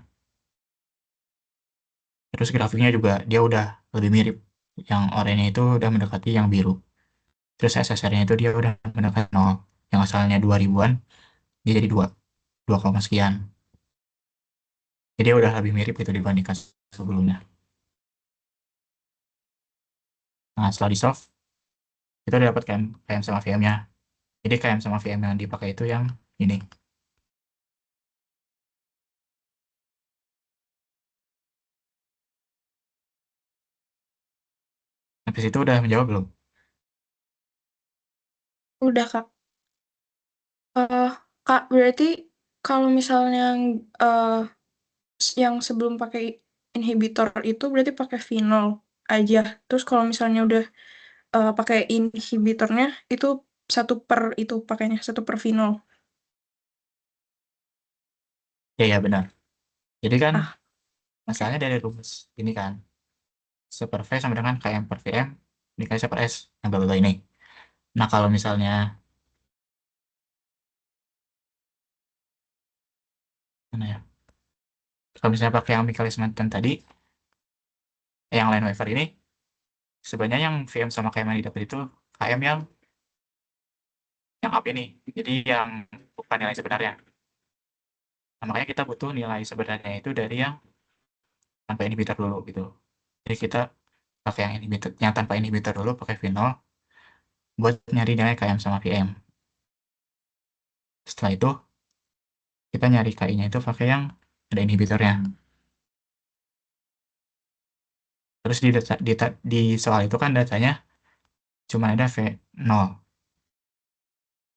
[SPEAKER 1] Terus grafiknya juga dia udah lebih mirip. Yang oranye itu udah mendekati yang biru. Terus SSR-nya itu dia udah mendekati 0. Yang asalnya 2000-an, dia jadi 2 sekian. Jadi dia udah lebih mirip itu dibandingkan sebelumnya. Nah, setelah di-solve, kita udah dapat KM sama VM-nya. Jadi KM sama VM yang dipakai itu yang ini. Habis itu udah menjawab belum?
[SPEAKER 5] Udah, Kak. Kak, berarti kalau misalnya yang sebelum pakai inhibitor itu berarti pakai phenol aja. Terus kalau misalnya udah pakai inhibitornya itu satu per itu pakainya satu per phenol.
[SPEAKER 1] Ya, benar. Jadi kan
[SPEAKER 5] Ah, oke.
[SPEAKER 1] asalnya dari rumus ini kan. C per V sama dengan KM per VM dikali C per S yang bla ini. Nah, kalau misalnya mana ya? Kalau misalnya pakai yang Michaelis Menten tadi, yang line wafer ini, sebenarnya yang VM sama KM yang didapat itu KM yang up ini. Jadi yang bukan nilai sebenarnya. Nah, makanya kita butuh nilai sebenarnya itu dari yang tanpa inhibitor dulu gitu. Jadi kita pakai yang inhibitor, yang tanpa inhibitor dulu pakai phenol buat nyari nilai KM sama VM. Setelah itu kita nyari KI-nya itu pakai yang ada inhibitornya. Terus di soal itu kan datanya cuma ada V0.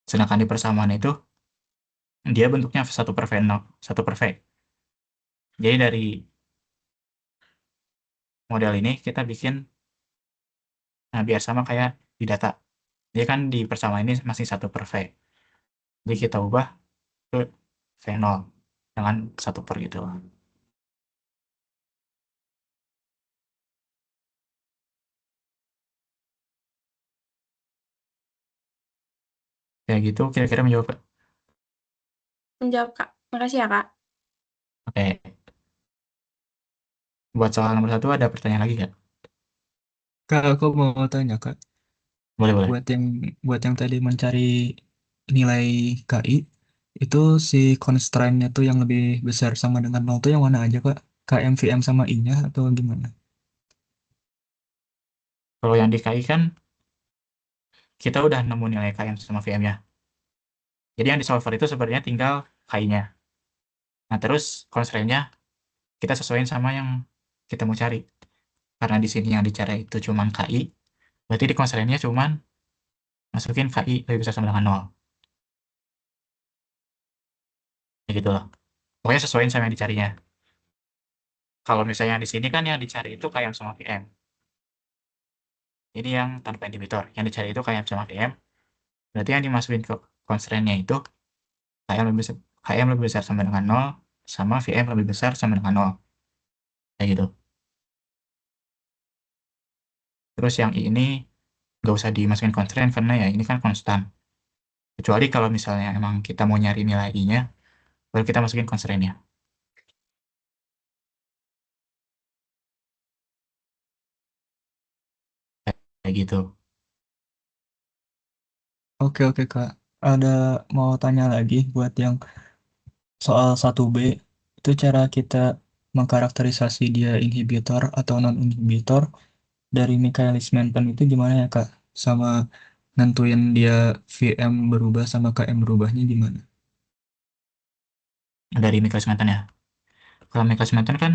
[SPEAKER 1] Sedangkan di persamaan itu dia bentuknya satu per V0, satu per V. Jadi dari model ini kita bikin biar sama kayak di data. Jadi kan di persamaan ini masih satu per V. Jadi kita ubah ke V0 dengan satu per gitu. Kayak gitu kira-kira menjawab.
[SPEAKER 5] Menjawab, Kak. Makasih ya, Kak.
[SPEAKER 1] Oke. Buat soal nomor 1 ada pertanyaan lagi nggak?
[SPEAKER 6] Kak, aku mau tanya Kak,
[SPEAKER 1] Boleh, boleh.
[SPEAKER 6] buat yang tadi mencari nilai KI, itu si constraint-nya tuh yang lebih besar sama dengan 0 tuh yang mana aja Kak? KM, VM sama I-nya atau gimana?
[SPEAKER 1] Kalau yang di KI kan kita udah nemu nilai KM sama VM-nya. Jadi yang di solver itu sebenarnya tinggal KI-nya. Nah, terus constraint-nya kita sesuaiin sama yang kita mau cari. Karena di sini yang dicari itu cuman KI, berarti di constraint-nya cuman masukin KI lebih besar sama dengan 0. Ya gitu loh. Pokoknya sesuaiin sama yang dicarinya. Kalau misalnya di sini kan yang dicari itu KM sama VM. Jadi yang tanpa inhibitor. Yang dicari itu KM sama VM. Berarti yang dimasukin ke constraint-nya itu KM lebih besar sama dengan 0, sama VM lebih besar sama dengan 0. Kayak gitu. Terus yang ini nggak usah dimasukin constraint karena ya ini kan konstan. Kecuali kalau misalnya emang kita mau nyari nilai I-nya, baru kita masukin constraint-nya. Kayak gitu.
[SPEAKER 6] Oke Kak, ada mau tanya lagi buat yang soal 1B, itu cara kita mengkarakterisasi dia inhibitor atau non-inhibitor dari Michaelis-Menten itu gimana ya Kak? Sama nentuin dia VM berubah sama KM berubahnya gimana?
[SPEAKER 1] Dari Michaelis Menten ya. Kalau Michaelis Menten kan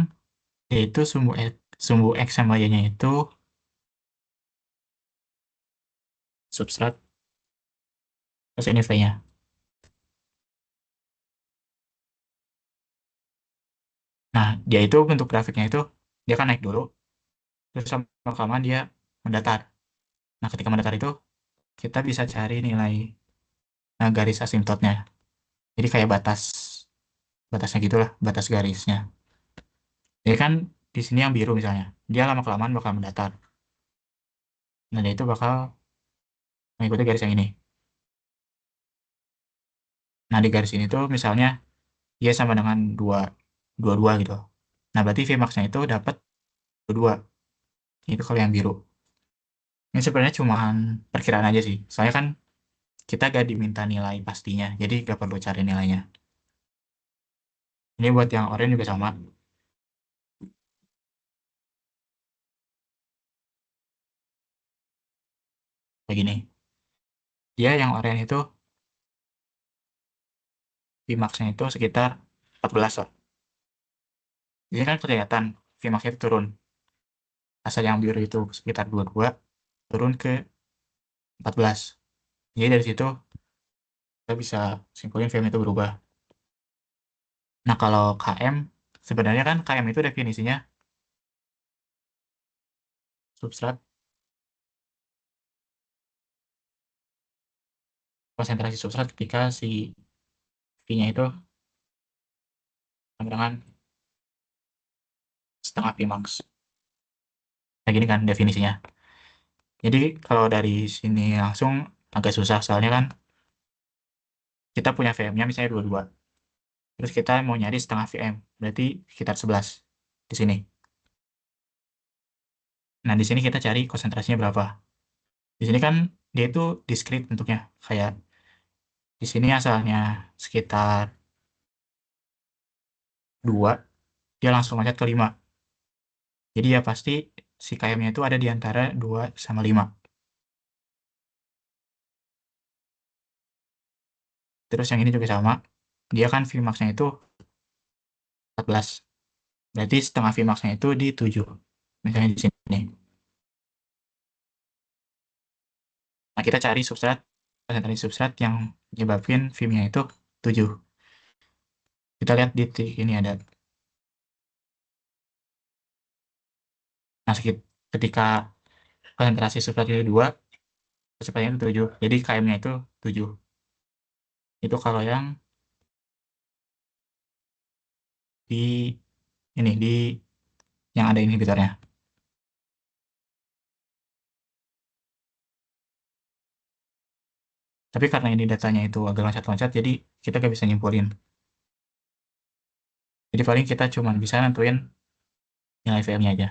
[SPEAKER 1] yaitu sumbu X sama Y-nya itu substrat, terus ini V-nya. Nah, dia itu bentuk grafiknya itu, dia kan naik dulu, terus sama kelamaan dia mendatar. Nah, ketika mendatar itu, kita bisa cari nilai garis asimptotnya. Jadi kayak batasnya gitulah, batas garisnya. Jadi kan di sini yang biru misalnya, dia lama-kelamaan bakal mendatar. Nah, dia itu bakal mengikuti garis yang ini. Nah, di garis ini tuh misalnya dia sama dengan 22 gitu. Nah, berarti Vmax-nya itu dapat 22. Itu kalau yang biru. Ini sebenarnya cuma perkiraan aja sih. Soalnya kan kita gak diminta nilai pastinya, jadi gak perlu cari nilainya. Ini buat yang oranye juga sama. Begini. Dia yang oranye itu Vmax-nya itu sekitar 14 lah. Jadi kan kelihatan Vmax-nya itu turun. Asal yang biru itu sekitar 22, turun ke 14. Jadi dari situ kita bisa simpulin film itu berubah. Nah, kalau KM, sebenarnya kan KM itu definisinya substrat, konsentrasi substrat ketika si V-nya itu sama dengan setengah Vmax. Nah, gini kan definisinya. Jadi kalau dari sini langsung agak susah, soalnya kan kita punya VM-nya misalnya 22. Terus kita mau nyari setengah VM, berarti sekitar 11 di sini. Nah, di sini kita cari konsentrasinya berapa. Di sini kan dia itu diskrit bentuknya. Kayak di sini asalnya sekitar 2, dia langsung loncat ke 5. Jadi ya pasti si KM-nya itu ada di antara 2 sama 5. Terus yang ini juga sama. Dia kan Vmax-nya itu 14. Berarti setengah Vmax-nya itu di 7. Misalnya di sini. Nah, kita cari substrat, konsentrasi substrat yang menyebabkan V-nya itu 7. Kita lihat di ini ada. Nah, ketika konsentrasi substrat itu 2, kecepatannya itu 7. Jadi KM-nya itu 7. Itu kalau yang di ini, di yang ada inhibitornya. Tapi karena ini datanya itu agak loncat-loncat, jadi kita nggak bisa nyimpulin. Jadi paling kita cuma bisa nentuin nilai VM-nya aja.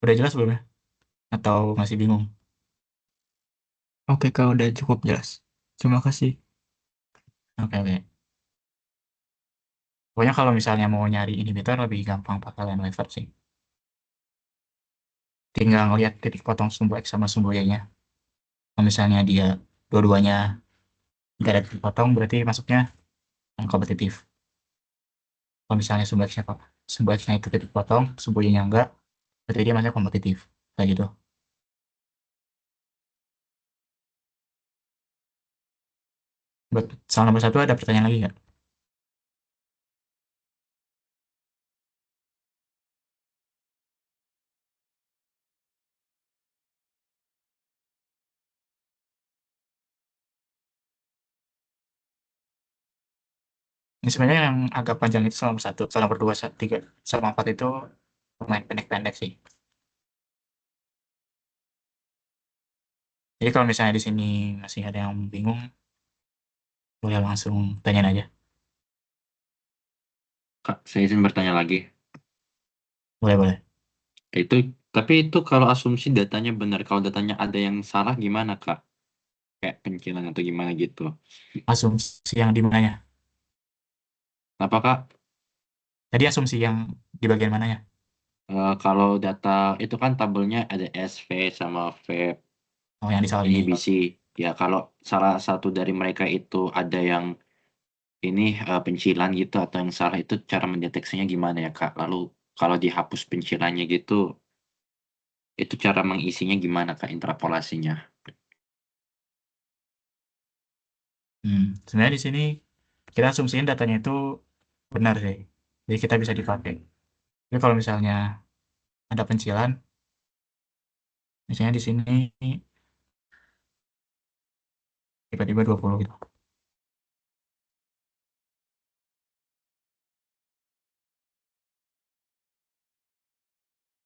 [SPEAKER 1] Udah jelas belum ya? Atau masih bingung?
[SPEAKER 6] Oke, Kak, udah cukup jelas. Terima kasih.
[SPEAKER 1] Oke, oke. Pokoknya kalau misalnya mau nyari inhibitor lebih gampang pakai line waiver sih. Tinggal ngeliat titik potong sumbu X sama sumbu Y-nya. Kalau misalnya dia dua-duanya nggak ada titik potong, berarti masuknya yang kompetitif. Kalau misalnya sumbu X-nya itu titik potong, sumbu Y-nya enggak, berarti dia masih kompetitif. Kayak gitu. Buat soal nomor 1 ada pertanyaan lagi nggak? Ini sebenarnya yang agak panjang itu soal nomor 1, soal nomor 2, 3, sama 4 itu lumayan pendek-pendek sih. Jadi kalau misalnya di sini masih ada yang bingung, boleh langsung tanyain aja.
[SPEAKER 2] Kak, saya izin bertanya lagi.
[SPEAKER 1] Boleh, boleh.
[SPEAKER 2] Itu, tapi itu kalau asumsi datanya benar, kalau datanya ada yang salah gimana, Kak? Kayak pencilan atau gimana gitu.
[SPEAKER 1] Asumsi yang di mananya?
[SPEAKER 2] Apa, Kak?
[SPEAKER 1] Tadi asumsi yang di bagian mananya?
[SPEAKER 2] Kalau data itu kan tabelnya ada SV sama V
[SPEAKER 1] Oh, yang di soal ini.
[SPEAKER 2] inhibisi. Ya, kalau salah satu dari mereka itu ada yang ini pencilan gitu atau yang salah itu cara mendeteksinya gimana ya, Kak? Lalu kalau dihapus pencilannya gitu, itu cara mengisinya gimana, Kak, interpolasinya?
[SPEAKER 1] Sebenarnya di sini kita asumsiin datanya itu benar sih. Jadi kita bisa dipakai. Tapi kalau misalnya ada pencilan, misalnya di sini tiba-tiba 20 gitu.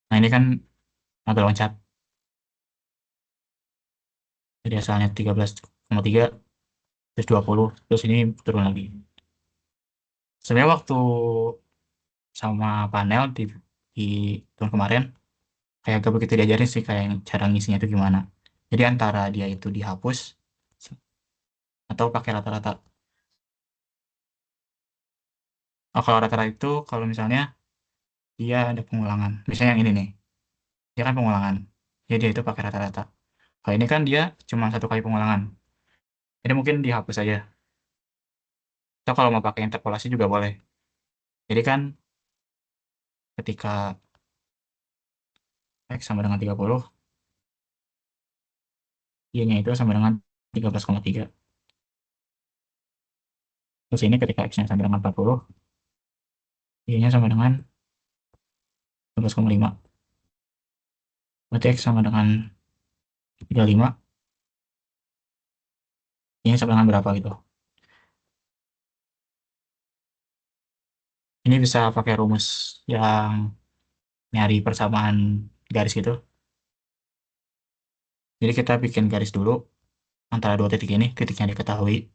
[SPEAKER 1] Nah ini kan agak loncat. Jadi asalnya 13,3 terus 20 terus ini turun lagi. Sebenarnya waktu sama panel di tahun kemarin kayak gak begitu diajarin sih kayak cara ngisinya itu gimana. Jadi antara dia itu dihapus atau pakai rata-rata. Oh, kalau rata-rata itu kalau misalnya dia ada pengulangan. Misalnya yang ini nih, dia kan pengulangan. Jadi dia itu pakai rata-rata. Kalau ini kan dia cuma satu kali pengulangan. Jadi mungkin dihapus aja. Atau kalau mau pakai interpolasi juga boleh. Jadi kan ketika X sama dengan 30, Y-nya itu sama dengan 13,3. Terus ini ketika X-nya sama dengan 40, Y-nya sama dengan 12,5. Berarti X sama dengan 35, Y-nya sama dengan berapa gitu. Ini bisa pakai rumus yang nyari persamaan garis gitu. Jadi kita bikin garis dulu antara dua titik ini, titik yang diketahui.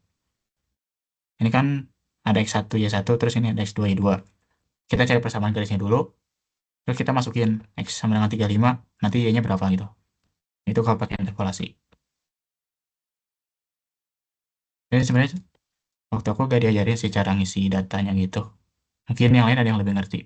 [SPEAKER 1] Ini kan ada X1, Y1, terus ini ada X2, Y2. Kita cari persamaan garisnya dulu, terus kita masukin X sama dengan 35, nanti Y-nya berapa gitu. Itu kalau pakai interpolasi. Jadi sebenarnya waktu aku gak diajarin sih cara ngisi datanya gitu. Mungkin yang lain ada yang lebih ngerti.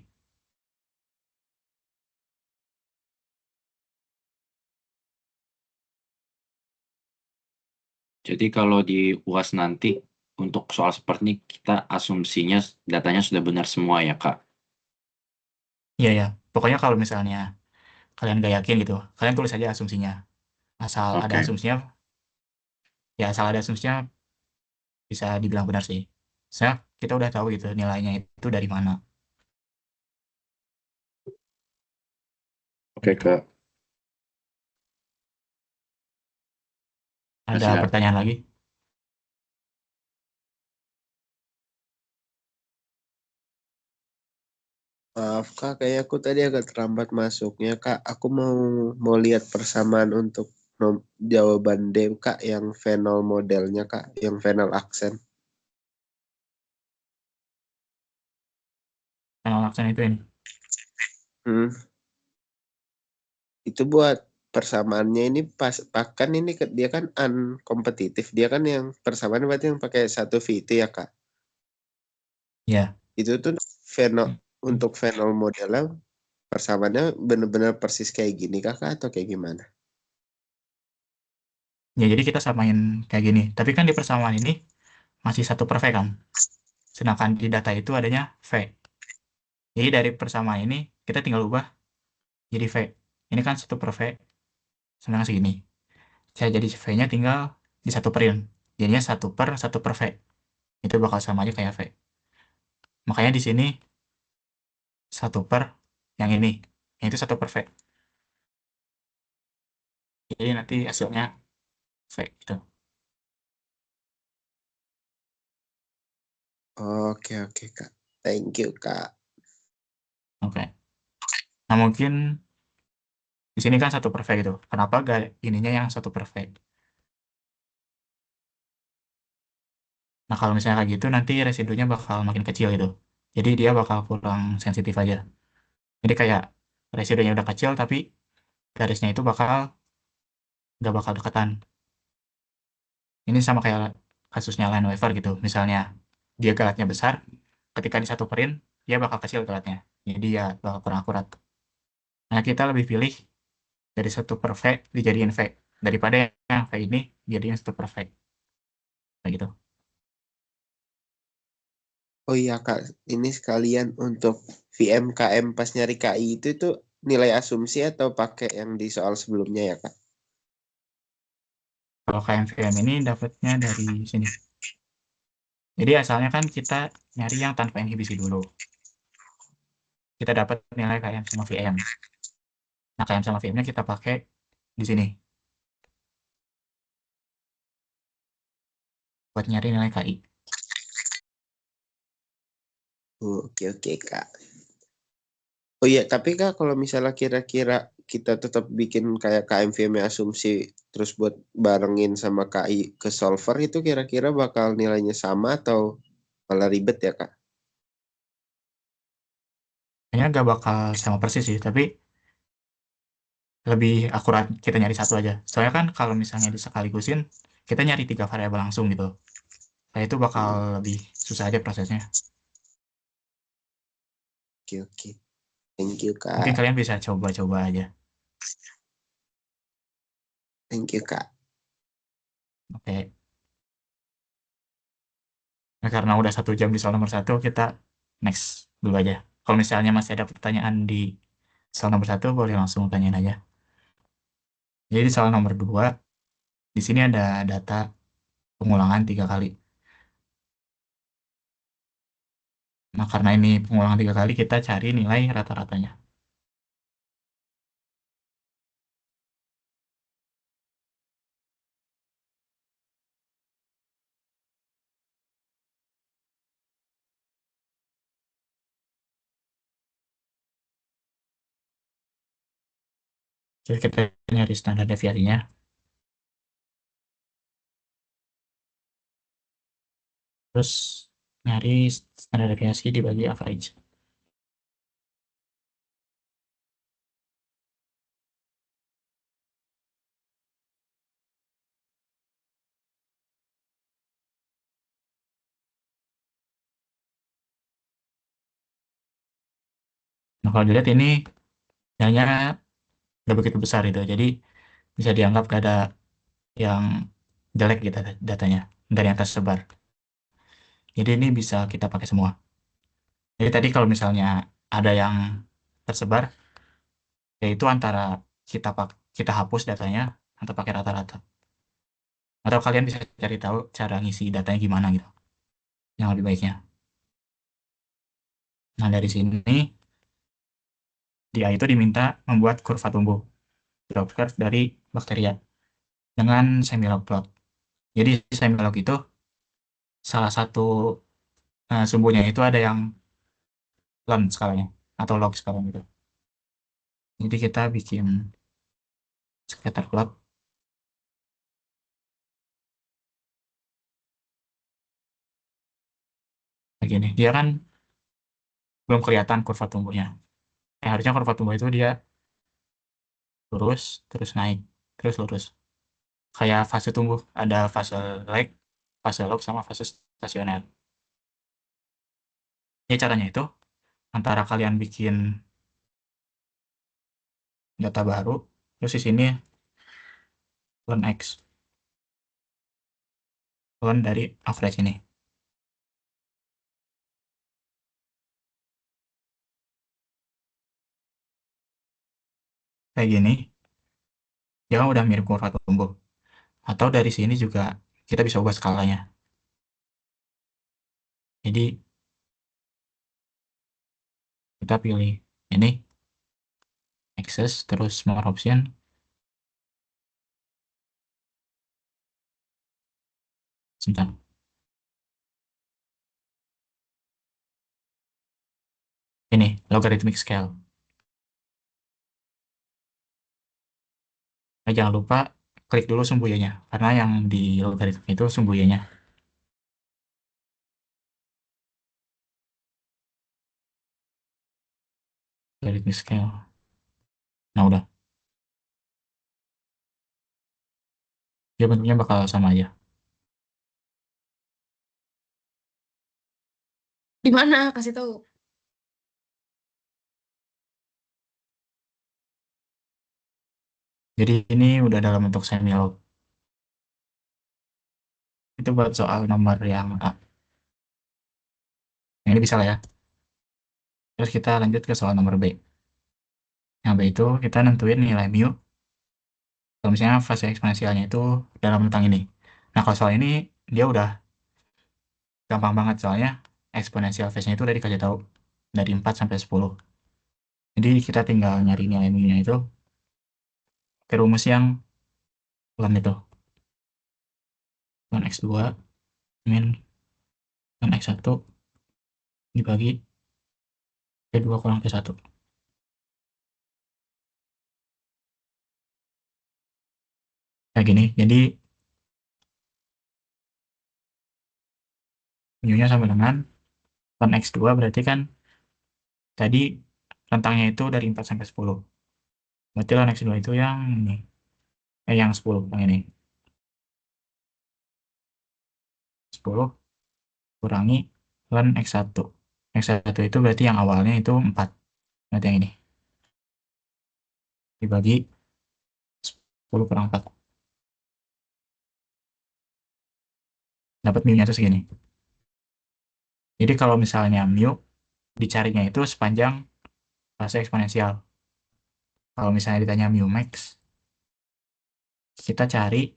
[SPEAKER 2] Jadi kalau di UAS nanti untuk soal seperti ini kita asumsinya datanya sudah benar semua ya Kak.
[SPEAKER 1] Iya ya, pokoknya kalau misalnya kalian gak yakin gitu, kalian tulis aja asumsinya. Asal ada
[SPEAKER 2] Oke.
[SPEAKER 1] asumsinya, ya asal ada asumsinya bisa dibilang benar sih. Saya kita udah tahu gitu nilainya itu dari mana.
[SPEAKER 2] Oke
[SPEAKER 1] Gitu.
[SPEAKER 2] Kak.
[SPEAKER 1] Ada
[SPEAKER 2] Masih ada.
[SPEAKER 1] pertanyaan lagi?
[SPEAKER 7] Maaf Kak, kayak aku tadi agak terlambat masuknya Kak. Aku mau lihat persamaan untuk jawaban D Kak yang final modelnya Kak, yang final aksen.
[SPEAKER 1] Kalau aksen itu ini.
[SPEAKER 7] Itu buat persamaannya ini pas pakan ini dia kan unkompetitif. Dia kan yang persamaan berarti yang pakai satu VT ya Kak.
[SPEAKER 1] Ya.
[SPEAKER 7] Itu tuh untuk final modelnya persamaannya benar-benar persis kayak gini Kakak atau kayak gimana?
[SPEAKER 1] Ya, jadi kita samain kayak gini. Tapi kan di persamaan ini masih satu per V kan. Sedangkan di data itu adanya V. Jadi dari persamaan ini kita tinggal ubah jadi V. Ini kan satu per V sama dengan segini. Saya jadi V-nya tinggal di satu perin. Jadinya satu per V. Itu bakal sama aja kayak V. Makanya di sini satu per yang ini. Yang itu satu per V. Jadi nanti hasilnya V gitu.
[SPEAKER 7] Oke Kak. Thank you Kak.
[SPEAKER 1] Oke. Nah mungkin di sini kan satu per V gitu. Kenapa gak ininya yang satu per V? Nah, kalau misalnya kayak gitu, nanti residunya bakal makin kecil gitu. Jadi dia bakal kurang sensitif aja. Jadi kayak residunya udah kecil, tapi garisnya itu nggak bakal dekatan. Ini sama kayak kasusnya line waver gitu. Misalnya dia galatnya besar, ketika di satu perin, dia bakal kecil galatnya. Jadi ya bakal kurang akurat. Nah, kita lebih pilih dari satu per V dijadiin V. Daripada yang V ini dijadiin satu per V. Kayak gitu.
[SPEAKER 7] Oh iya Kak, ini sekalian untuk VMKM pas nyari KI itu nilai asumsi atau pakai yang di soal sebelumnya ya Kak?
[SPEAKER 1] Kalau KMVM ini dapatnya dari sini. Jadi asalnya kan kita nyari yang tanpa inhibisi dulu. Kita dapat nilai KM sama VM. Nah, KM sama VM-nya kita pakai di sini buat nyari nilai KI.
[SPEAKER 7] Oke Kak. Oh iya, tapi Kak kalau misalnya kira-kira kita tetap bikin kayak KMVM asumsi terus buat barengin sama KI ke solver itu kira-kira bakal nilainya sama atau malah ribet ya Kak?
[SPEAKER 1] Kayaknya nggak bakal sama persis sih, tapi lebih akurat kita nyari satu aja. Soalnya kan kalau misalnya disekaligusin, kita nyari 3 variabel langsung gitu. Nah, itu bakal lebih susah aja prosesnya.
[SPEAKER 7] Oke, oke. Thank you
[SPEAKER 1] Mungkin
[SPEAKER 7] Kak.
[SPEAKER 1] kalian bisa coba-coba aja.
[SPEAKER 7] Thank you Kak.
[SPEAKER 1] Oke. Nah, karena udah 1 jam di soal nomor 1, kita next dulu aja. Kalau misalnya masih ada pertanyaan di soal nomor 1, boleh langsung tanyain aja. Jadi di soal nomor 2, di sini ada data pengulangan 3 kali. Nah, karena ini pengulangan 3 kali, kita cari nilai rata-ratanya. Jadi kita nyari standar deviasinya. Terus nyari standar deviasi dibagi average. Nah, kalau dilihat ini nilainya nggak begitu besar itu. Jadi bisa dianggap gak ada yang jelek gitu datanya. Nggak ada yang tersebar. Jadi ini bisa kita pakai semua. Jadi tadi kalau misalnya ada yang tersebar, yaitu antara kita hapus datanya atau pakai rata-rata. Atau kalian bisa cari tahu cara ngisi datanya gimana gitu, yang lebih baiknya. Nah, dari sini dia itu diminta membuat kurva tumbuh, growth curve dari bakteria dengan semilog plot. Jadi semilog itu salah satu sumbunya itu ada yang ln skalanya atau log skalanya gitu. Jadi kita bikin scatter plot begini. Dia kan belum kelihatan kurva tumbuhnya. Harusnya kurva tumbuh itu dia lurus, terus naik, terus lurus. Kayak fase tumbuh, ada fase lag, fase log, sama fase stasioner. Ya caranya itu, antara kalian bikin data baru, terus di sini ln X, ln dari average ini. Kayak gini, dia kan udah mirip kurva tumbuh. Atau dari sini juga kita bisa ubah skalanya. Jadi kita pilih ini, access, terus more option. Sebentar. Ini, logarithmic scale. Nah, jangan lupa klik dulu sumbu-nya, karena yang di logaritma itu sumbu-nya. Logarithmic scale. Nah, udah. Dia bentuknya bakal sama aja.
[SPEAKER 5] Di mana? Kasih tahu.
[SPEAKER 1] Jadi ini udah dalam bentuk semilog. Itu buat soal nomor yang A. Yang ini bisa lah ya. Terus kita lanjut ke soal nomor B. Yang B itu kita nentuin nilai mu. Kalau misalnya fase eksponensialnya itu dalam rentang ini. Nah, kalau soal ini dia udah gampang banget soalnya eksponensial phase-nya itu udah dikasih tahu dari 4 sampai 10. Jadi kita tinggal nyari nilai mu-nya itu ke rumus yang ln itu. Ln X2 min ln X1 dibagi P2 kurang P1. kayak gini. Jadi mu-nya sama dengan ln X2 berarti kan tadi rentangnya itu dari 4 sampai 10. Berarti ln X2 itu yang ini. Yang 10, yang ini. 10 kurangi ln X1. X1 itu berarti yang awalnya itu 4. Berarti yang ini. Dibagi 10 kurang 4. Dapat mu-nya itu segini. Jadi kalau misalnya mu dicarinya itu sepanjang fase eksponensial. Kalau misalnya ditanya mu max, kita cari,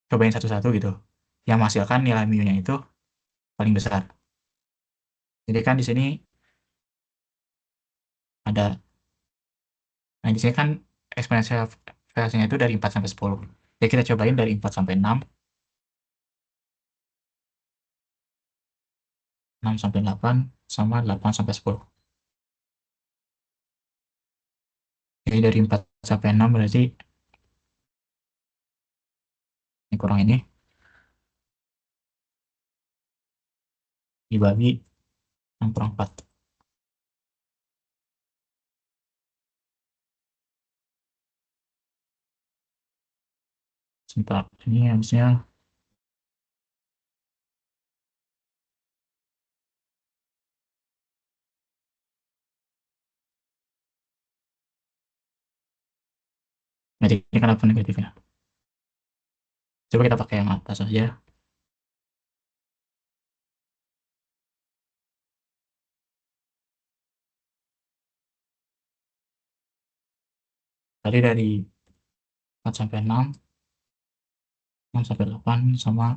[SPEAKER 1] cobain satu-satu gitu. Yang menghasilkan nilai mu-nya itu paling besar. Jadi kan di sini ada, nah di sini kan eksponensial fasenya itu dari 4 sampai 10. Jadi kita cobain dari 4 sampai 6, 6 sampai 8, sama 8 sampai 10. Jadi dari 4 sampai 6 berarti ini kurang ini. Dibagi 6 kurang 4. Sebentar, ini harusnya jadi ini kenapa negatifnya? Coba kita pakai yang atas saja. Tadi dari 4 sampai 6, 6 sampai 8, sama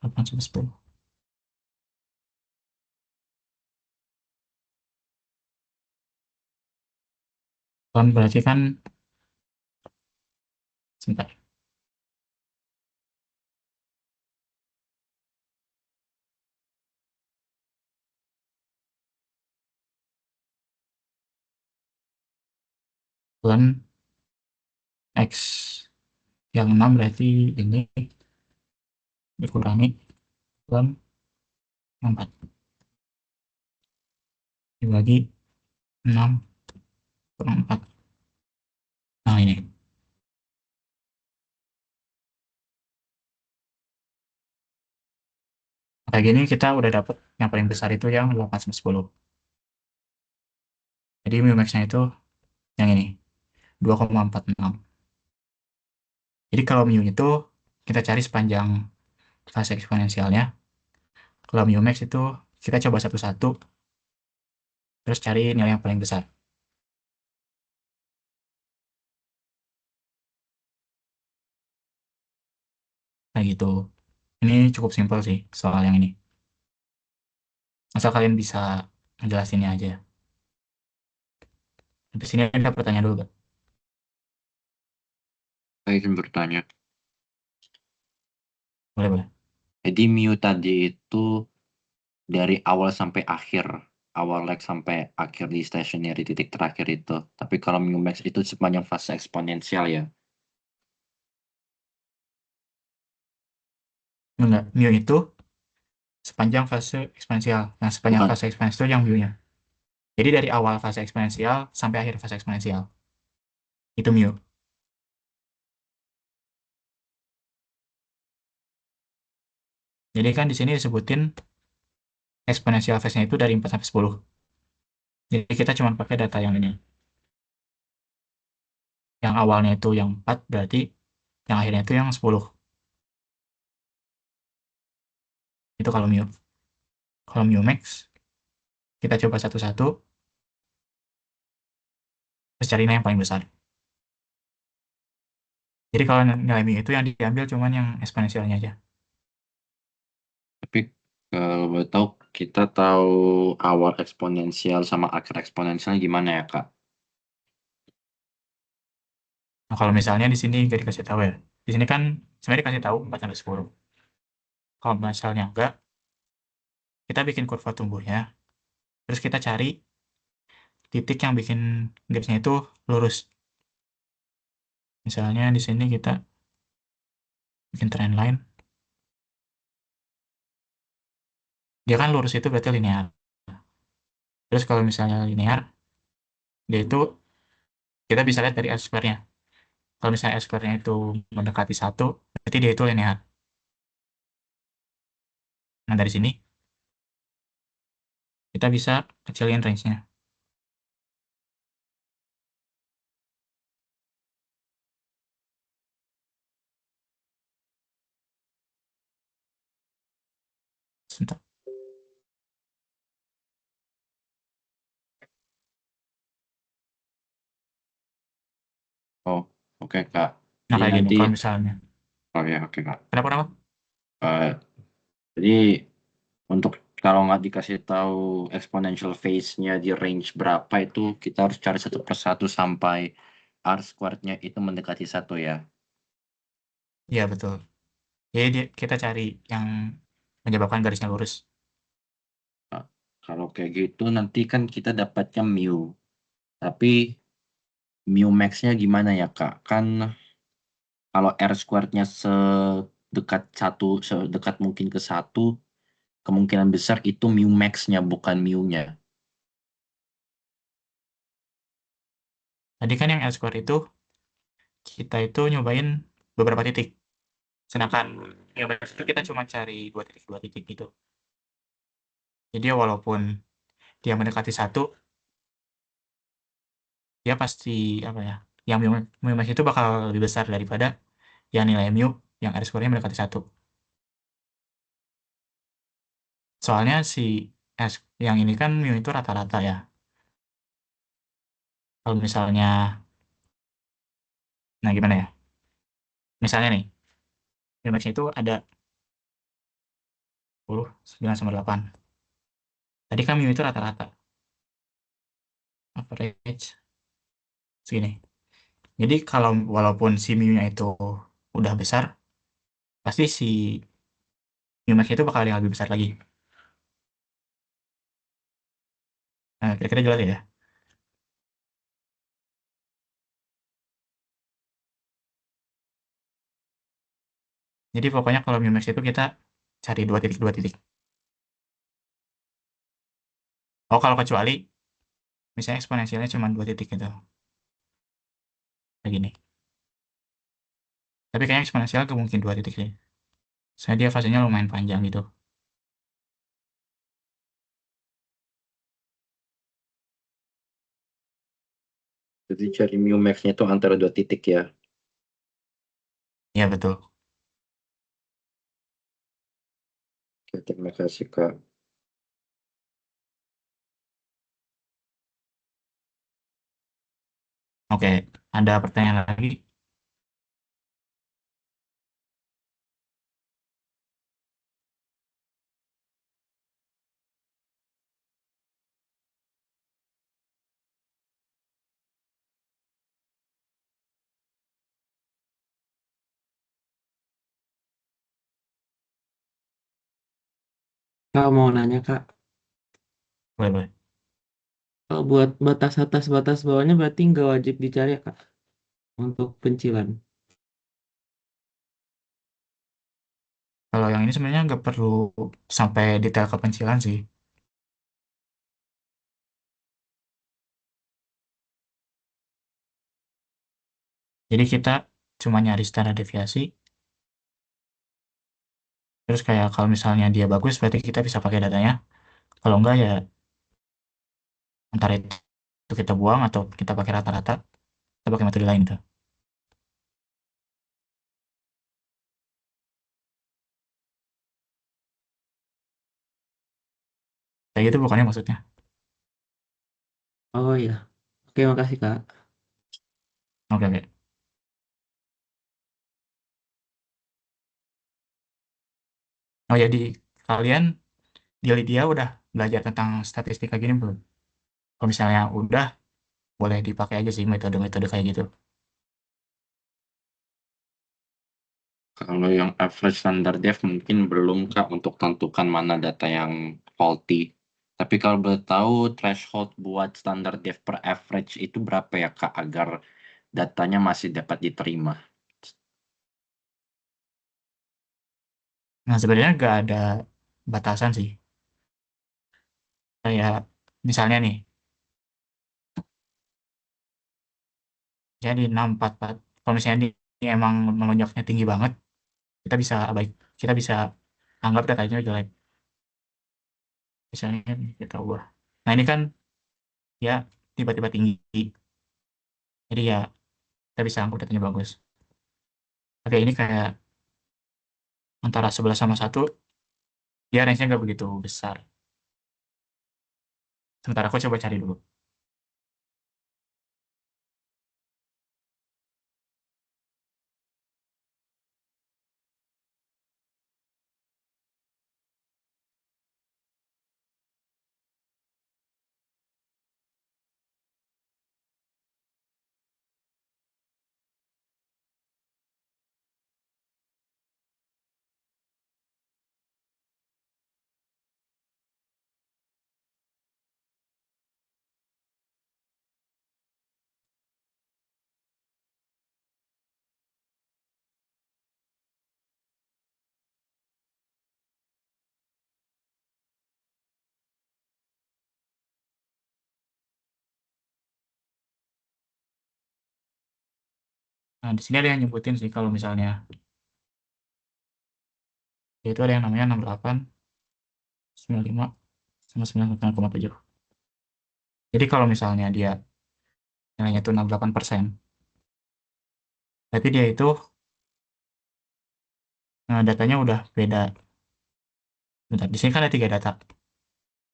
[SPEAKER 1] 8 sampai 10. Kan berarti kan, sebentar. Ln X yang 6 berarti ini dikurangi ln 4 dibagi 6 kurang 4. Nah ini. Kayak gini kita udah dapet yang paling besar itu yang 8 sampai 10. Jadi mu max-nya itu yang ini, 2,46. Jadi kalau mu itu kita cari sepanjang fase eksponensialnya. Kalau mu max itu kita coba satu-satu, terus cari nilai yang paling besar. Nah gitu. Ini cukup simpel sih soal yang ini. Asal kalian bisa ngejelasinnya aja. Di sini ada pertanyaan dulu, Kak.
[SPEAKER 2] Saya izin bertanya.
[SPEAKER 1] Boleh, boleh.
[SPEAKER 2] Jadi mu tadi itu dari awal sampai akhir, awal leg sampai akhir di stationary titik terakhir itu. Tapi kalau mu max itu sepanjang fase eksponensial ya.
[SPEAKER 1] Enggak, mu itu sepanjang fase eksponensial. Nah, sepanjang
[SPEAKER 2] Bukan.
[SPEAKER 1] fase eksponensial itu yang mu-nya. Jadi dari awal fase eksponensial sampai akhir fase eksponensial. Itu mu. Jadi kan di sini disebutin eksponensial phase-nya itu dari 4 sampai 10. Jadi kita cuma pakai data yang ini. Yang awalnya itu yang 4 berarti yang akhirnya itu yang 10. Itu kalau mu. Kalau mu max, kita coba satu-satu, terus cari yang paling besar. Jadi kalau nilai mu itu yang diambil cuma yang eksponensialnya aja.
[SPEAKER 2] Tapi kalau boleh tahu, kita tahu awal eksponensial sama akhir eksponensialnya gimana ya, Kak?
[SPEAKER 1] Nah, kalau misalnya di sini gak dikasih tahu ya. Di sini kan sebenarnya dikasih tahu 4 sampai 10. Kalau misalnya enggak, kita bikin kurva tumbuhnya, terus kita cari titik yang bikin gapsnya itu lurus. Misalnya di sini kita bikin trendline. Dia kan lurus itu berarti linear. Terus kalau misalnya linear, dia itu kita bisa lihat dari R-square-nya. Kalau misalnya R-square-nya itu mendekati 1, berarti dia itu linear. Nah, dari sini kita bisa kecilin range-nya. Sebentar.
[SPEAKER 2] Oh, oke Kak.
[SPEAKER 1] Nah,
[SPEAKER 2] Jadi
[SPEAKER 1] kayak gini,
[SPEAKER 2] nanti,
[SPEAKER 1] kalau misalnya.
[SPEAKER 2] oh ya oke Kak.
[SPEAKER 1] Kenapa?
[SPEAKER 2] Eh, jadi untuk kalau nggak dikasih tahu exponential phase-nya di range berapa itu kita harus cari satu persatu sampai R squared-nya itu mendekati 1 ya.
[SPEAKER 1] Iya, betul. Jadi kita cari yang menyebabkan garisnya lurus.
[SPEAKER 2] Nah, kalau kayak gitu nanti kan kita dapatnya mu. Tapi mu max-nya gimana ya Kak? Kan kalau R squared-nya sedekat mungkin ke 1, kemungkinan besar itu mu max-nya bukan mu-nya.
[SPEAKER 1] Tadi kan yang R-square itu, kita itu nyobain beberapa titik. Sedangkan yang max itu kita cuma cari dua titik gitu. Jadi ya walaupun dia mendekati 1, dia pasti apa ya? Yang mu max itu bakal lebih besar daripada yang nilai mu yang R-square-nya mendekati 1. Soalnya si S yang ini kan mu itu rata-rata ya. Kalau misalnya, nah gimana ya? Misalnya nih, mu max itu ada 10, 9 sama 8. Tadi kan mu itu rata-rata. Average segini. Jadi kalau walaupun si mu-nya itu udah besar, pasti si mu max itu bakal yang lebih besar lagi. Nah, kira-kira jelas ya? Jadi pokoknya kalau mu max itu kita cari dua titik. Oh, kalau kecuali misalnya eksponensialnya cuma 2 titik gitu. Kayak gini. Tapi kayaknya eksponensial tuh mungkin 2 titik sih. Soalnya dia fasenya lumayan panjang gitu.
[SPEAKER 2] Jadi cari mu max-nya itu antara 2 titik ya.
[SPEAKER 1] Iya, betul.
[SPEAKER 2] Oke, terima kasih Kak.
[SPEAKER 1] Oke, ada pertanyaan lagi?
[SPEAKER 4] Kak mau nanya Kak,
[SPEAKER 1] Boleh.
[SPEAKER 4] kalau buat batas atas batas bawahnya berarti nggak wajib dicari ya Kak untuk pencilan.
[SPEAKER 1] Kalau yang ini sebenarnya nggak perlu sampai detail kepencilan sih. Jadi kita cuma nyari standar deviasi. Terus kayak kalau misalnya dia bagus, berarti kita bisa pakai datanya. Kalau enggak ya antara itu kita buang atau kita pakai rata-rata, kita pakai metode lain gitu. Kayak gitu pokoknya maksudnya.
[SPEAKER 4] Oh iya, oke makasih Kak.
[SPEAKER 1] Oke. Oh, jadi kalian di Lydia udah belajar tentang statistika gini belum? Kalau misalnya udah, boleh dipakai aja sih metode-metode kayak gitu.
[SPEAKER 2] Kalau yang average standard dev mungkin belum Kak untuk tentukan mana data yang faulty. Tapi kalau boleh tahu threshold buat standar dev per average itu berapa ya Kak agar datanya masih dapat diterima.
[SPEAKER 1] Nah, sebenarnya nggak ada batasan sih. Kayak misalnya nih, jadi 644. Kalau misalnya ini emang melonjaknya tinggi banget, kita bisa anggap datanya jelek. Misalnya nih, kita ubah. Nah, ini kan ya tiba-tiba tinggi. Jadi ya kita bisa anggap datanya bagus. Oke, ini kayak antara 11 sama 1, ya range-nya nggak begitu besar. Sementara aku coba cari dulu. Nah, di sini ada yang nyebutin sih kalau misalnya yaitu ada yang namanya 68, 95, sama 99,7. Jadi kalau misalnya dia nilainya itu 68%, berarti dia itu datanya udah beda. Bentar, di sini kan ada 3 data.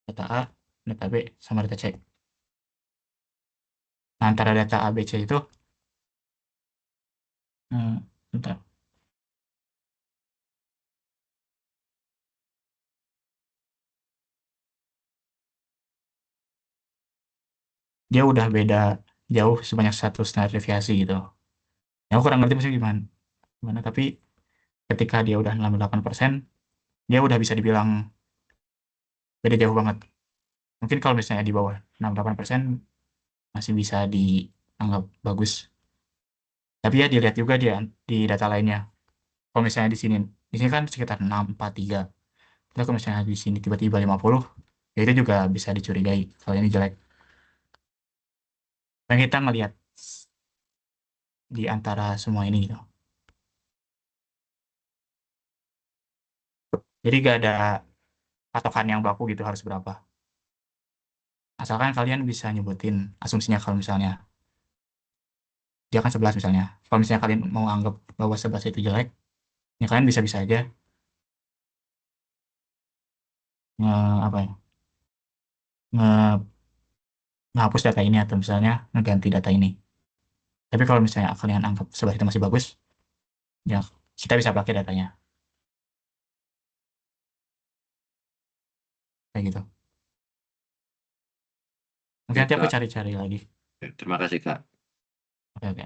[SPEAKER 1] Data A, data B, sama data C. Nah, antara data A, B, C itu, bentar. Dia udah beda jauh sebanyak 1,5 deviasi gitu. Ya, aku kurang ngerti maksudnya gimana. Gimana, tapi ketika dia udah 68%, dia udah bisa dibilang beda jauh banget. Mungkin kalau misalnya di bawah 68% masih bisa dianggap bagus. Tapi ya dilihat juga dia di data lainnya. Kalau misalnya di sini kan sekitar 643. Tapi kalau misalnya di sini tiba-tiba 50, ya itu juga bisa dicurigai kalau ini jelek. Dan kita ngelihat di antara semua ini gitu. Jadi gak ada patokan yang baku gitu harus berapa. Asalkan kalian bisa nyebutin asumsinya kalau misalnya dia kan 11 misalnya. Kalau misalnya kalian mau anggap bahwa 11 itu jelek, ya kalian bisa-bisa aja nge, apa ya, nge, ngehapus data ini atau misalnya ngeganti data ini. Tapi kalau misalnya kalian anggap 11 itu masih bagus, ya kita bisa pakai datanya. Kayak gitu. Mungkin nanti aku
[SPEAKER 2] Kak.
[SPEAKER 1] cari-cari lagi.
[SPEAKER 2] Terima kasih, Kak.
[SPEAKER 1] Oke, oke.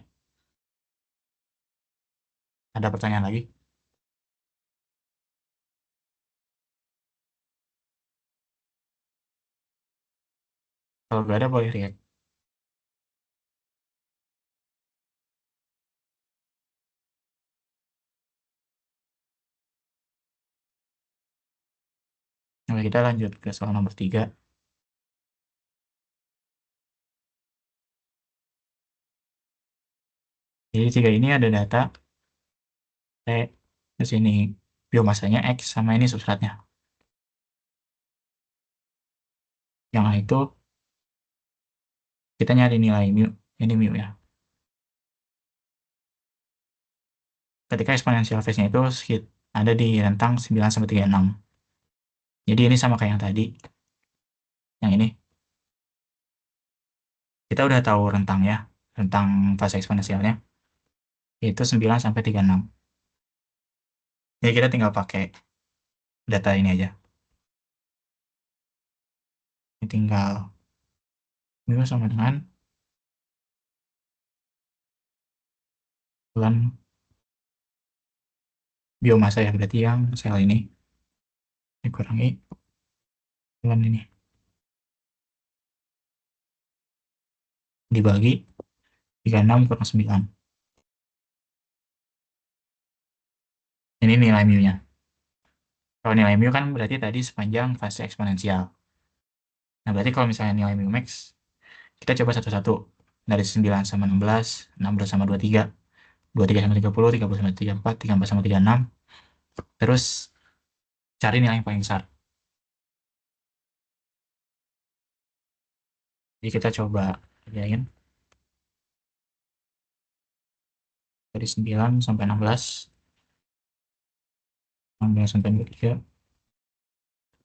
[SPEAKER 1] Ada pertanyaan lagi? Kalau nggak ada, boleh react. Oke, kita lanjut ke soal nomor 3. Jadi 3 ini ada data T, terus ini biomasanya X, sama ini substratnya. Yang itu kita nyari nilai mu, ini mu ya. Ketika eksponensial phase-nya itu ada di rentang 9 sampai 36. Jadi ini sama kayak yang tadi. Yang ini. Kita udah tahu rentangnya, rentang fase eksponensialnya, yaitu 9 sampai 36. Jadi kita tinggal pakai data ini aja. Ini tinggal mu sama dengan bulan biomasa ya, berarti yang sel ini dikurangi bulan ini. Dibagi 36 kurang 9. Ini nilai mu-nya. Kalau nilai mu kan berarti tadi sepanjang fase eksponensial. Nah, berarti kalau misalnya nilai mu max, kita coba satu-satu. Dari 9 sama 16, 16 sama 23, 23 sama 30, 30 sama 34, 34 sama 36. Terus cari nilai yang paling besar. Jadi kita coba kerjain. Dari 9 sampai 16, 16 sampai 23,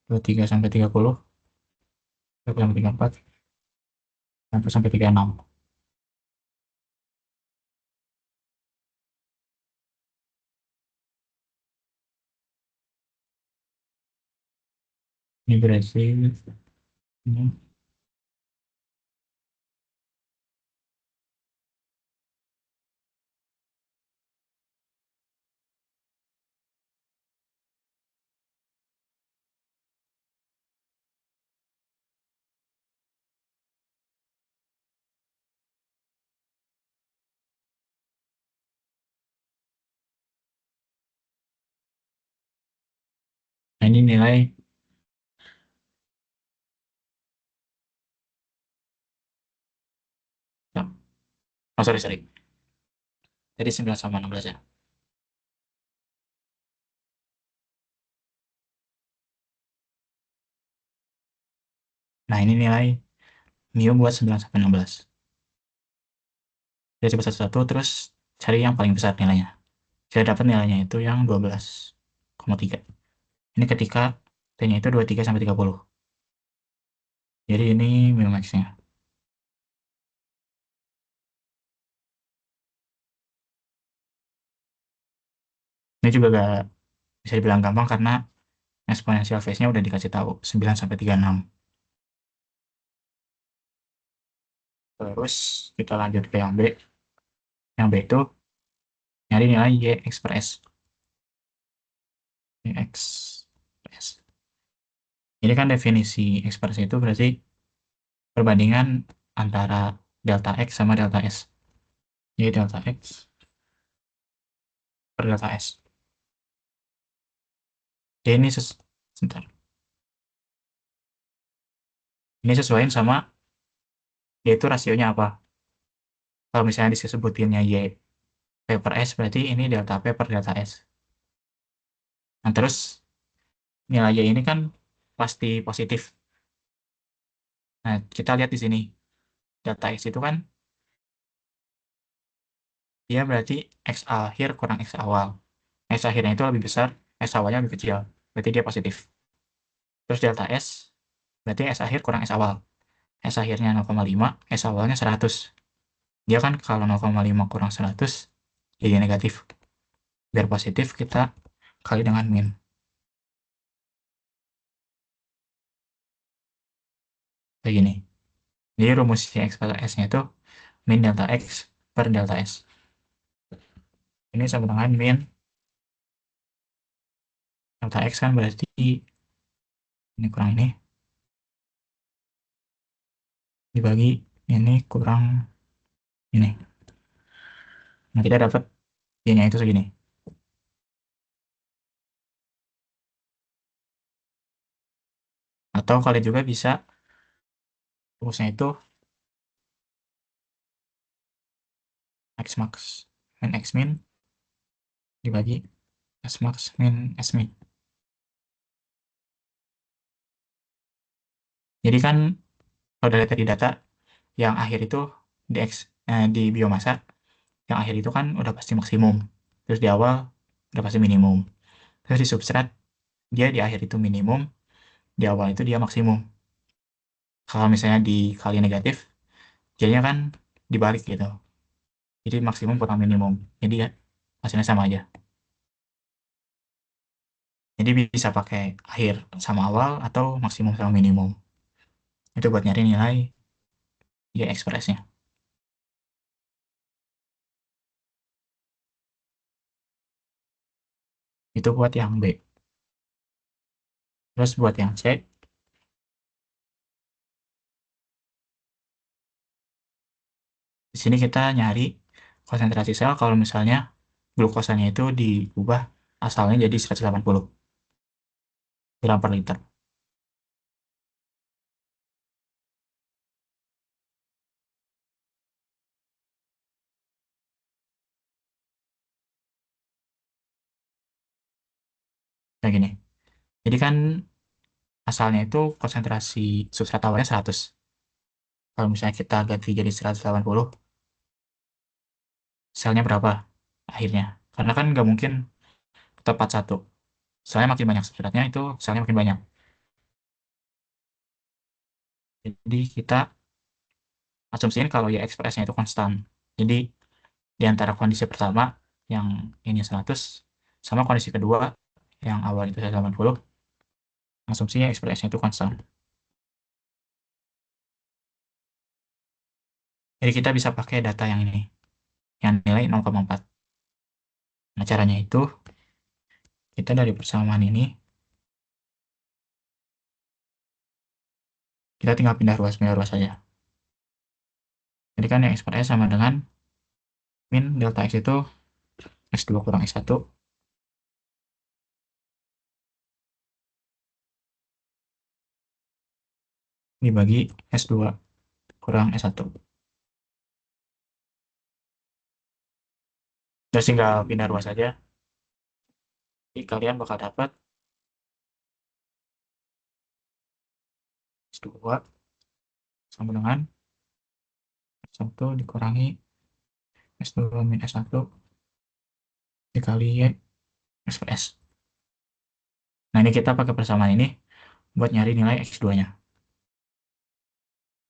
[SPEAKER 1] 23 sampai 30, 30 sampai 34, sampai 36. Ini berarti ini. Nah, ini nilai oh sorry. Jadi 9 sama 16 ya. Nah, ini nilai mu buat 9 sampai 16. Kita coba satu-satu terus cari yang paling besar nilainya. Saya dapat nilainya itu yang 12,3. Ini ketika T-nya itu 23 sampai 30. Jadi ini mu max-nya. Ini juga gak bisa dibilang gampang karena eksponensial phase-nya udah dikasih tahu 9 sampai 36. Terus kita lanjut ke yang B. Yang B itu nyari nilai Y X per S. Y X per S. Ini kan definisi ekspresi itu berarti perbandingan antara delta X sama delta S. Jadi delta X per delta S. Jadi ini sebentar. Ini sesuaiin sama yaitu rasionya apa. Kalau misalnya disebutinnya Y P per S berarti ini delta P per delta S. Nah terus nilai Y ini kan pasti positif. Nah kita lihat di sini. Delta X itu kan dia berarti X akhir kurang X awal. X akhirnya itu lebih besar, X awalnya lebih kecil. Berarti dia positif. Terus delta S berarti S akhir kurang S awal. S akhirnya 0,5, S awalnya 100. Dia kan kalau 0,5 kurang 100 jadi negatif. Biar positif kita kali dengan min. Kayak gini. Jadi rumus si X per S-nya itu min delta X per delta S. Ini sama dengan min delta X kan berarti ini kurang ini. Dibagi ini kurang ini. Nah kita dapat Y-nya itu segini. Atau kalian juga bisa rumusnya itu X max min X min dibagi S max min S min. Jadi kan kalau dari tadi data yang akhir itu di biomasa yang akhir itu kan udah pasti maksimum. Terus di awal udah pasti minimum. Terus di substrat dia di akhir itu minimum, di awal itu dia maksimum. Kalau misalnya dikali negatif, jadinya kan dibalik gitu. Jadi maksimum kurang minimum. Jadi ya hasilnya sama aja. Jadi bisa pakai akhir sama awal atau maksimum sama minimum. Itu buat nyari nilai Y ekspresnya. Itu buat yang B. Terus buat yang C, Di sini kita nyari konsentrasi sel kalau misalnya glukosanya itu diubah asalnya jadi 180 gram per liter. Nah gini, jadi kan asalnya itu konsentrasi substrat awarnya 100. Kalau misalnya kita ganti jadi 180, selnya berapa akhirnya? Karena kan nggak mungkin tepat satu. Soalnya makin banyak substratnya itu selnya makin banyak. Jadi kita asumsiin kalau ya ekspresinya itu konstan. Jadi di antara kondisi pertama yang ini 100 sama kondisi kedua yang awal itu 180, asumsinya ekspresinya itu konstan. Jadi kita bisa pakai data yang ini, yang nilai 0,4. Nah, caranya itu kita dari persamaan ini, kita tinggal pindah ruas saja. Jadi kan yang X per S sama dengan min delta X itu X2 kurang X1 dibagi S2 kurang S1. Terus tinggal pindah ruas saja. Jadi kalian bakal dapat S2 sama dengan S1 dikurangi S2 min S1 dikali Y X per S. Nah, ini kita pakai persamaan ini buat nyari nilai X2-nya.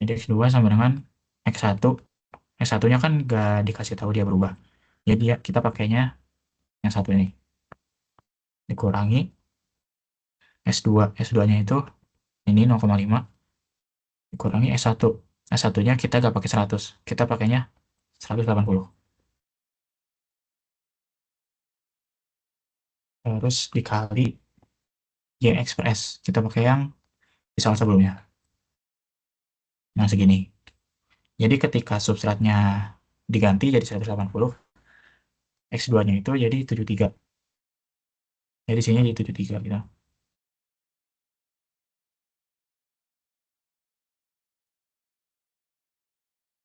[SPEAKER 1] Jadi X2 sama dengan X1. X1-nya kan nggak dikasih tahu dia berubah. Jadi ya, kita pakainya yang satu ini. Dikurangi S2. S2-nya itu ini 0,5 dikurangi S1. S1-nya kita nggak pakai 100. Kita pakainya 180. Terus dikali Y X per S. Kita pakai yang di soal sebelumnya. Yang segini. Jadi ketika substratnya diganti jadi 180, X2-nya itu jadi 73. Jadi sini jadi 73 gitu.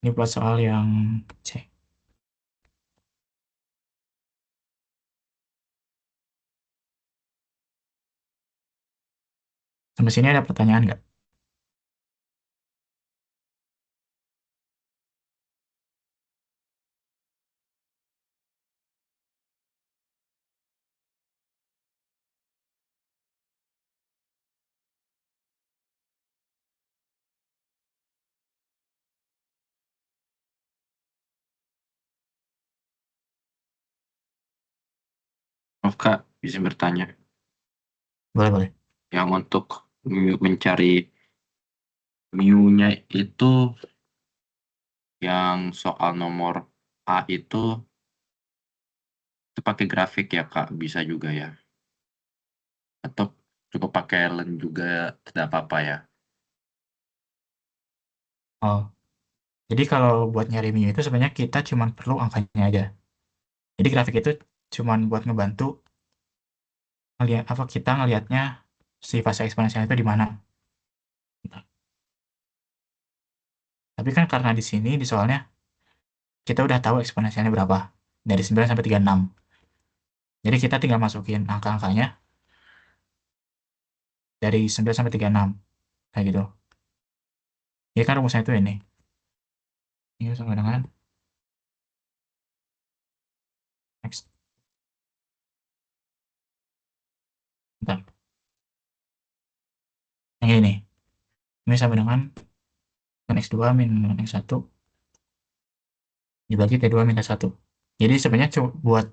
[SPEAKER 1] Ini buat soal yang C. Sampai sini ada pertanyaan nggak?
[SPEAKER 2] Maaf Kak, bisa bertanya.
[SPEAKER 1] Boleh, boleh.
[SPEAKER 2] Yang untuk mencari mu-nya itu yang soal nomor A itu pakai grafik ya Kak, bisa juga ya. Atau cukup pakai len juga tidak apa-apa ya.
[SPEAKER 1] Oh, jadi kalau buat nyari mu itu sebenarnya kita cuma perlu angkanya aja. Jadi grafik itu cuma buat ngebantu ngeliat apa kita ngelihatnya si fase eksponensial itu di mana. Tapi kan karena di sini di soalnya kita udah tahu eksponensialnya berapa dari 9 sampai 36. Jadi kita tinggal masukin angka-angkanya dari 9 sampai 36 kayak gitu. Jadi kan rumusnya itu ini sama dengan X. Bentar. Yang ini nih. Ini sama dengan X2 min X1 dibagi T2 min T1. Jadi sebenarnya buat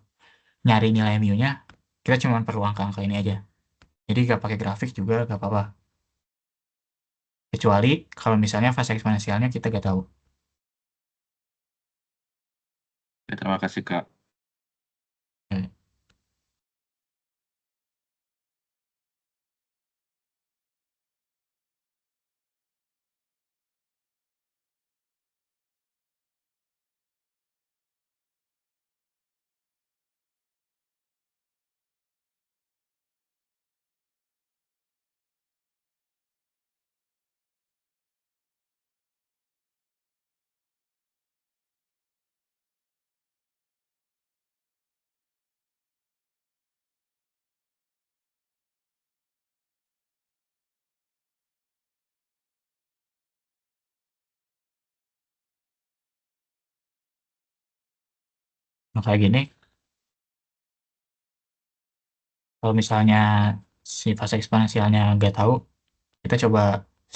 [SPEAKER 1] nyari nilai mu-nya, kita cuma perlu angka-angka ini aja. Jadi nggak pakai grafik juga nggak apa-apa. Kecuali kalau misalnya fase eksponensialnya kita nggak tahu.
[SPEAKER 2] Ya, terima kasih Kak.
[SPEAKER 1] Ya. Nah, kayak gini, kalau misalnya si fase eksponensialnya nggak tahu, kita coba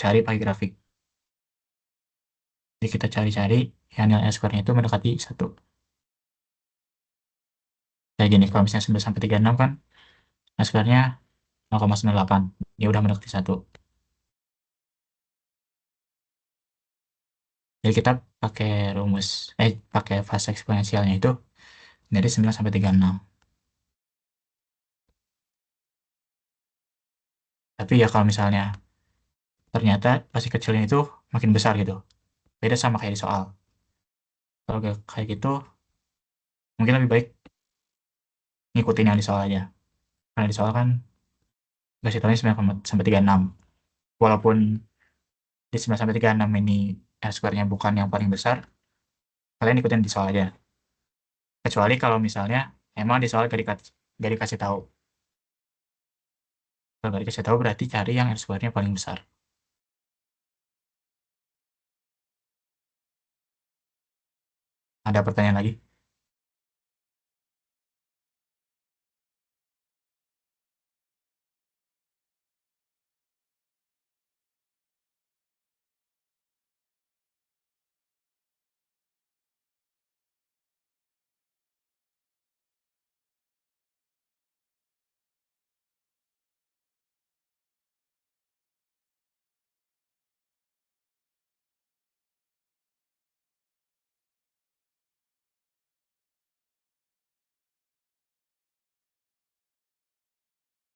[SPEAKER 1] cari pakai grafik. Jadi kita cari-cari yang nilai S-square-nya itu mendekati 1. Kayak gini, kalau misalnya 9 sampai 36 kan, S-square-nya 0,98. Ini udah mendekati 1. Jadi kita pakai pakai fase eksponensialnya itu dari 9 sampai 36. Tapi ya kalau misalnya ternyata fase kecilnya itu makin besar gitu. Beda sama kayak di soal. Kalau kayak gitu, mungkin lebih baik ngikutin yang di soal aja. Karena di soal kan kasih tahunya 9 sampai 36. Walaupun di 9 sampai 36 ini R-square-nya bukan yang paling besar, kalian ikutin di soal aja. Kecuali kalau misalnya emang di soal gak dikasih tahu. Kalau gak dikasih tahu berarti cari yang R-square-nya paling besar. Ada pertanyaan lagi?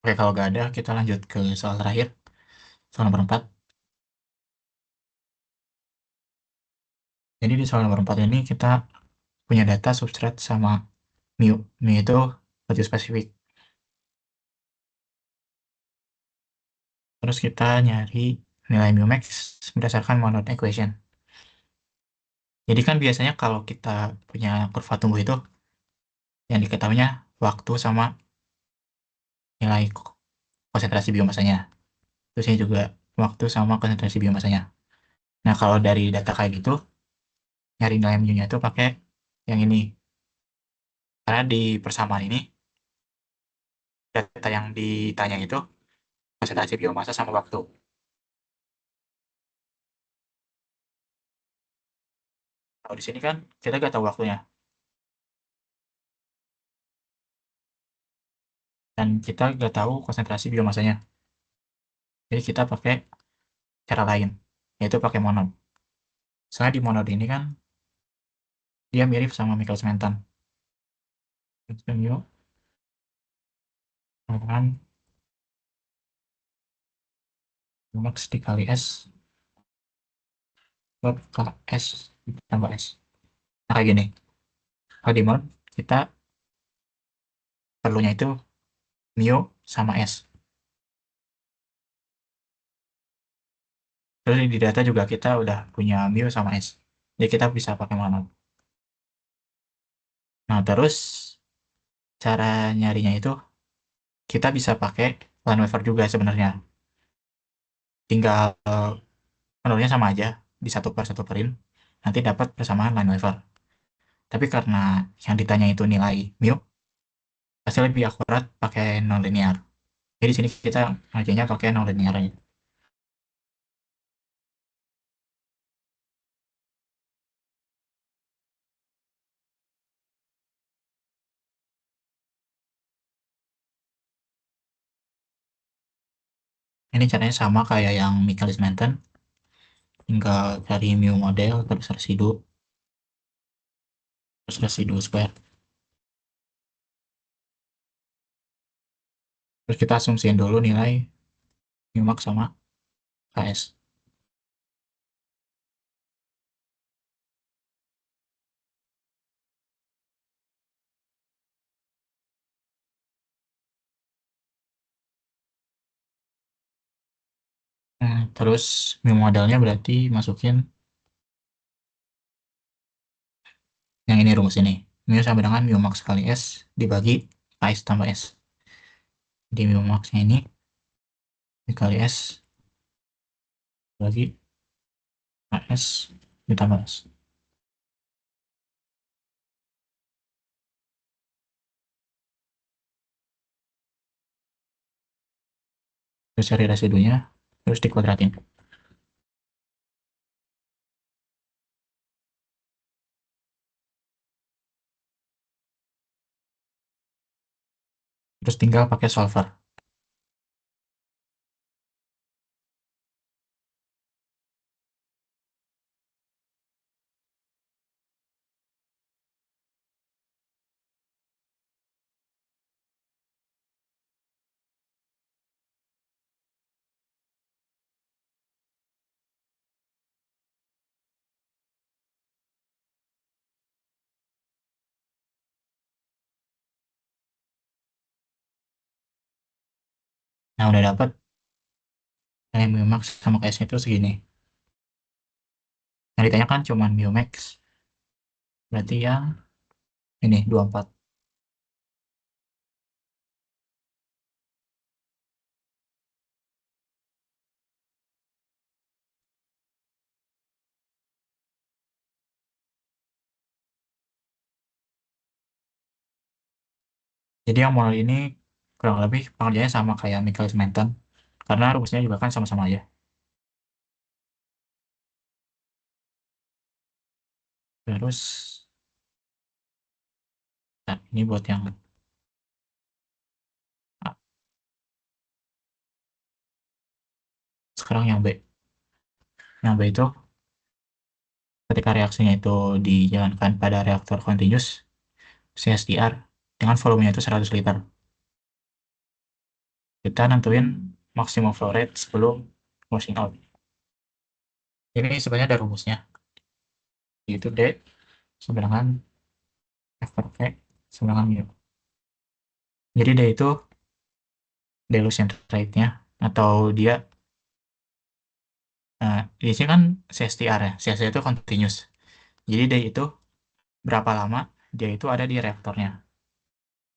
[SPEAKER 1] Oke, kalau gak ada, kita lanjut ke soal terakhir. Soal nomor 4. Jadi di soal nomor 4 ini kita punya data substrat sama mu. Mu itu value spesifik. Terus kita nyari nilai mu max berdasarkan Monod equation. Jadi kan biasanya kalau kita punya kurva tumbuh itu, yang diketahuinya waktu sama nilai konsentrasi biomasanya. Terus ini juga waktu sama konsentrasi biomasanya. Nah, kalau dari data kayak gitu, nyari nilai mu-nya itu pakai yang ini. Karena di persamaan ini, data yang ditanya itu konsentrasi biomasa sama waktu. Kalau di sini kan kita nggak tahu waktunya. Dan kita nggak tahu konsentrasi biomasanya. Jadi kita pakai cara lain, yaitu pakai monod. Soalnya di monod ini kan dia mirip sama Michaelis-Menten. Mu dengan max dikali S per KS tambah S. Nah, kayak gini. Kalau di monod kita perlunya itu mu sama S. Terus di data juga kita udah punya mu sama S. Jadi kita bisa pakai monod. Nah, terus cara nyarinya itu kita bisa pakai line waver juga sebenarnya. Tinggal menurutnya sama aja, di satu perin, nanti dapat persamaan line waver. Tapi karena yang ditanya itu nilai mu, pasti lebih akurat pakai nonlinear. Jadi di sini kita ngerjainnya pakai nonlinear aja. Ini caranya sama kayak yang Michaelis-Menten. Tinggal cari mu model, terus residu square. Terus kita asumsiin dulu nilai mu max sama KS. Nah, terus mu modelnya berarti masukin yang ini, rumus ini. Mu sama dengan mu max kali S dibagi KS tambah S. Di mu maxnya ini dikali S bagi KS ditambah S. terus cari residunya, terus dikuadratin. Terus tinggal pakai solver. Nah, udah dapat nilai mu max sama KS-nya itu segini. Yang ditanyakan cuma mu max. Berarti yang ini 24. Jadi yang model ini kurang lebih pengerjaannya sama kayak Michaelis-Menten. Karena rumusnya juga kan sama-sama aja. Terus, nah, ini buat yang A. Sekarang yang B. Yang B itu ketika reaksinya itu dijalankan pada reaktor continuous CSTR dengan volumenya itu 100 liter. Kita nentuin maksimum flow rate sebelum washing out. Ini sebenarnya ada rumusnya. Yaitu D sama dengan F per V sama dengan mu. Jadi D itu dilution rate-nya atau dia di sini kan CSTR ya. CSTR itu continuous. Jadi D itu berapa lama dia itu ada di reaktornya.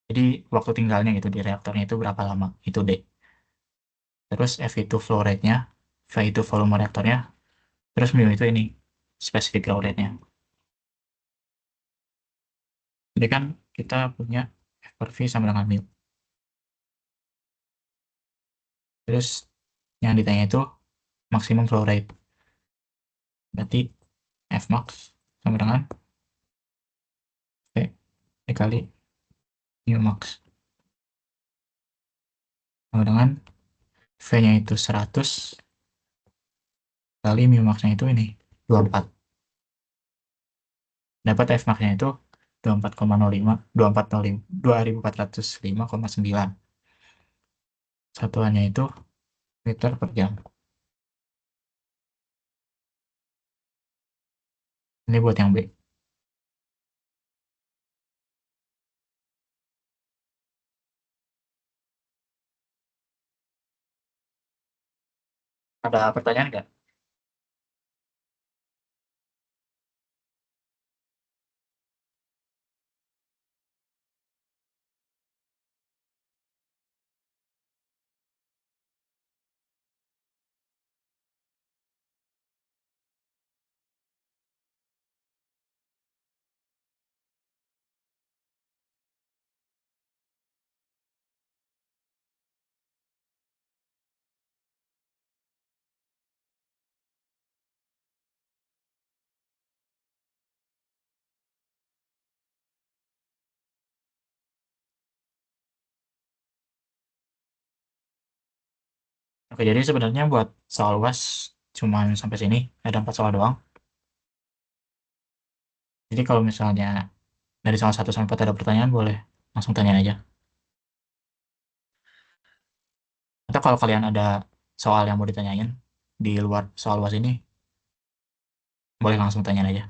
[SPEAKER 1] Jadi waktu tinggalnya gitu di reaktornya itu berapa lama, itu D. Terus F itu flow rate-nya, V itu volume reaktornya, terus mu itu ini, specific flow rate-nya. Jadi kan kita punya F per V sama dengan mu. Terus yang ditanya itu maksimum flow rate. Berarti F max sama dengan V dikali mu max. Sama dengan V-nya itu 100 kali mu max-nya itu ini 24. Dapat F max-nya itu 24,05 2405 2405,9. Satuannya itu liter per jam. Ini buat yang B. Ada pertanyaan nggak? Oke, jadi sebenarnya buat soal UAS cuma sampai sini. Ada 4 soal doang. Jadi kalau misalnya dari soal 1 sampai 4 ada pertanyaan, boleh langsung tanya aja. Atau kalau kalian ada soal yang mau ditanyain di luar soal UAS ini, boleh langsung tanya aja.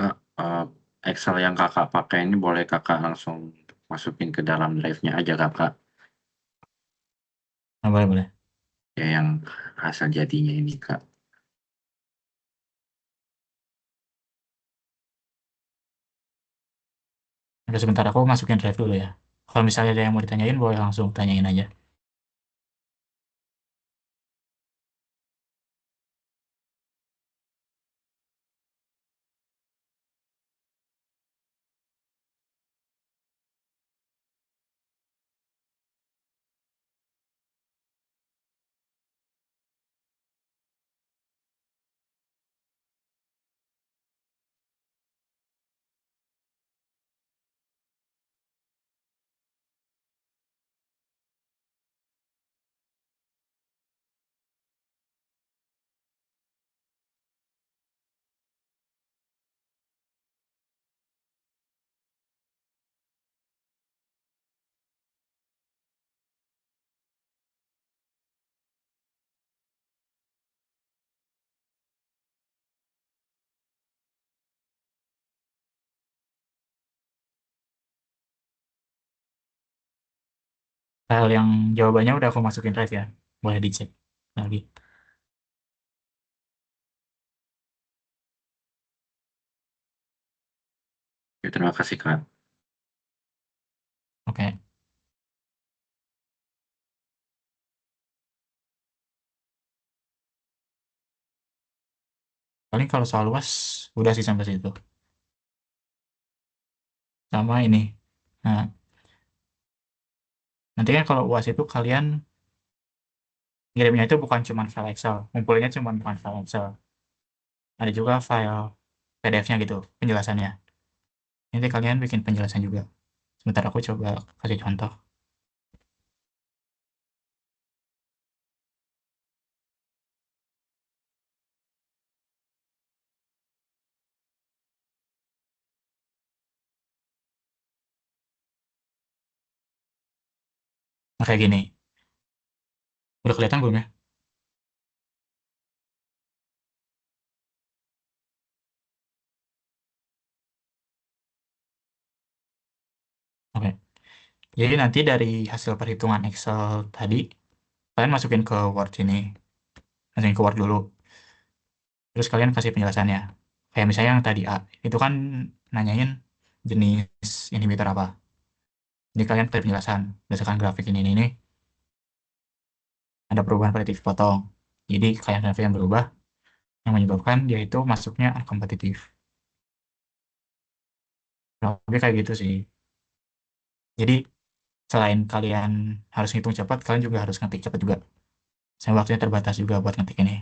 [SPEAKER 2] Kak, Excel yang kakak pakai ini boleh kakak langsung masukin ke dalam drive-nya aja kakak.
[SPEAKER 1] Nah, boleh, boleh.
[SPEAKER 2] Ya yang hasil jadinya ini kak.
[SPEAKER 1] Ada sebentar aku masukin drive dulu ya. Kalau misalnya ada yang mau ditanyain, boleh langsung tanyain aja. File yang jawabannya udah aku masukin drive ya. Boleh dicek lagi.
[SPEAKER 2] Ya, terima kasih Kak.
[SPEAKER 1] Oke. Paling kalau soal luas udah sih sampai situ. Sama ini. Nah, nanti kan kalau UAS itu kalian ngirimnya itu bukan cuma file Excel, ngumpulinnya cuma bukan file Excel. Ada juga file PDF-nya gitu, penjelasannya. Nanti kalian bikin penjelasan juga. Sebentar aku coba kasih contoh. Nah, kayak gini. Udah kelihatan belum ya? Oke. Jadi nanti dari hasil perhitungan Excel tadi, kalian masukin ke Word ini. Masukin ke Word dulu. Terus kalian kasih penjelasannya. Kayak misalnya yang tadi A, itu kan nanyain jenis inhibitor apa. Jadi kalian kasih penjelasan. Berdasarkan grafik ini, ada perubahan pada titik potong. Jadi kayak grafik yang berubah, yang menyebabkan dia itu masuknya uncompetitive. Lebih kayak gitu sih. Jadi selain kalian harus ngitung cepat, kalian juga harus ngetik cepat juga. Saya waktunya terbatas juga buat ngetik ini.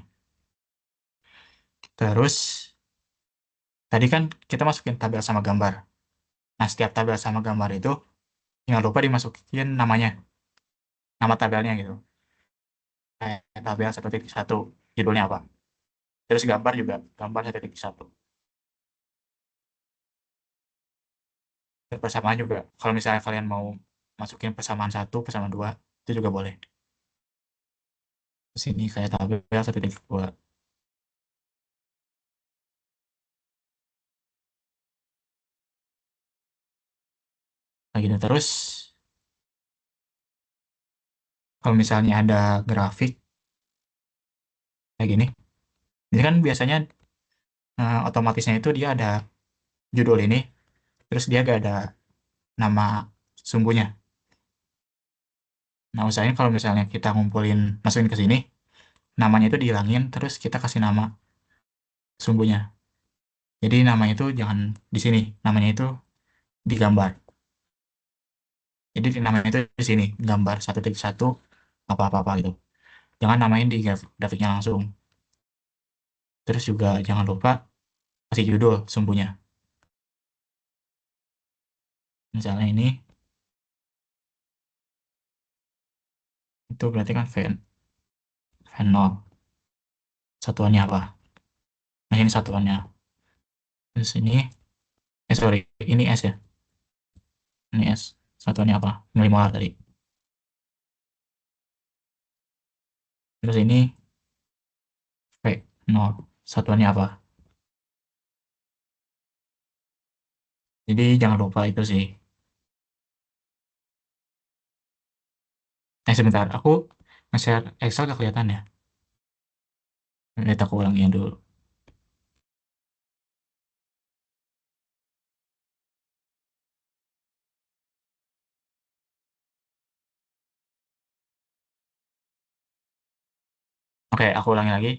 [SPEAKER 1] Terus, tadi kan kita masukin tabel sama gambar. Nah, setiap tabel sama gambar itu, jangan lupa dimasukin namanya. Nama tabelnya gitu. Kayak tabel 1.1, judulnya apa. Terus gambar juga, gambar 1.1. Dan persamaan juga. Kalau misalnya kalian mau masukin persamaan 1, persamaan 2, itu juga boleh. Terus ini kayak tabel 1.2. Nah, gitu. Terus, kalau misalnya ada grafik, kayak gini. Ini kan biasanya otomatisnya itu dia ada judul ini, terus dia gak ada nama sumbunya. Nah, usahain kalau misalnya kita ngumpulin, masukin ke sini, namanya itu dihilangin, terus kita kasih nama sumbunya. Jadi namanya itu jangan di sini, namanya itu digambar. Jadi namanya itu di sini, gambar 1.1 apa-apa-apa gitu. Jangan namain di grafiknya langsung. Terus juga jangan lupa kasih judul sumbunya. Misalnya ini, itu berarti kan fenol. Satuannya apa? Nah, ini satuannya. Terus ini, sorry, ini S ya. Ini S. Satuannya apa? Milimolar tadi. Terus ini V, 0. Satuannya apa? Jadi jangan lupa itu sih. Sebentar. Aku nge-share Excel gak kelihatan ya? Lihat aku ulangin dulu. Oke, aku ulangi lagi.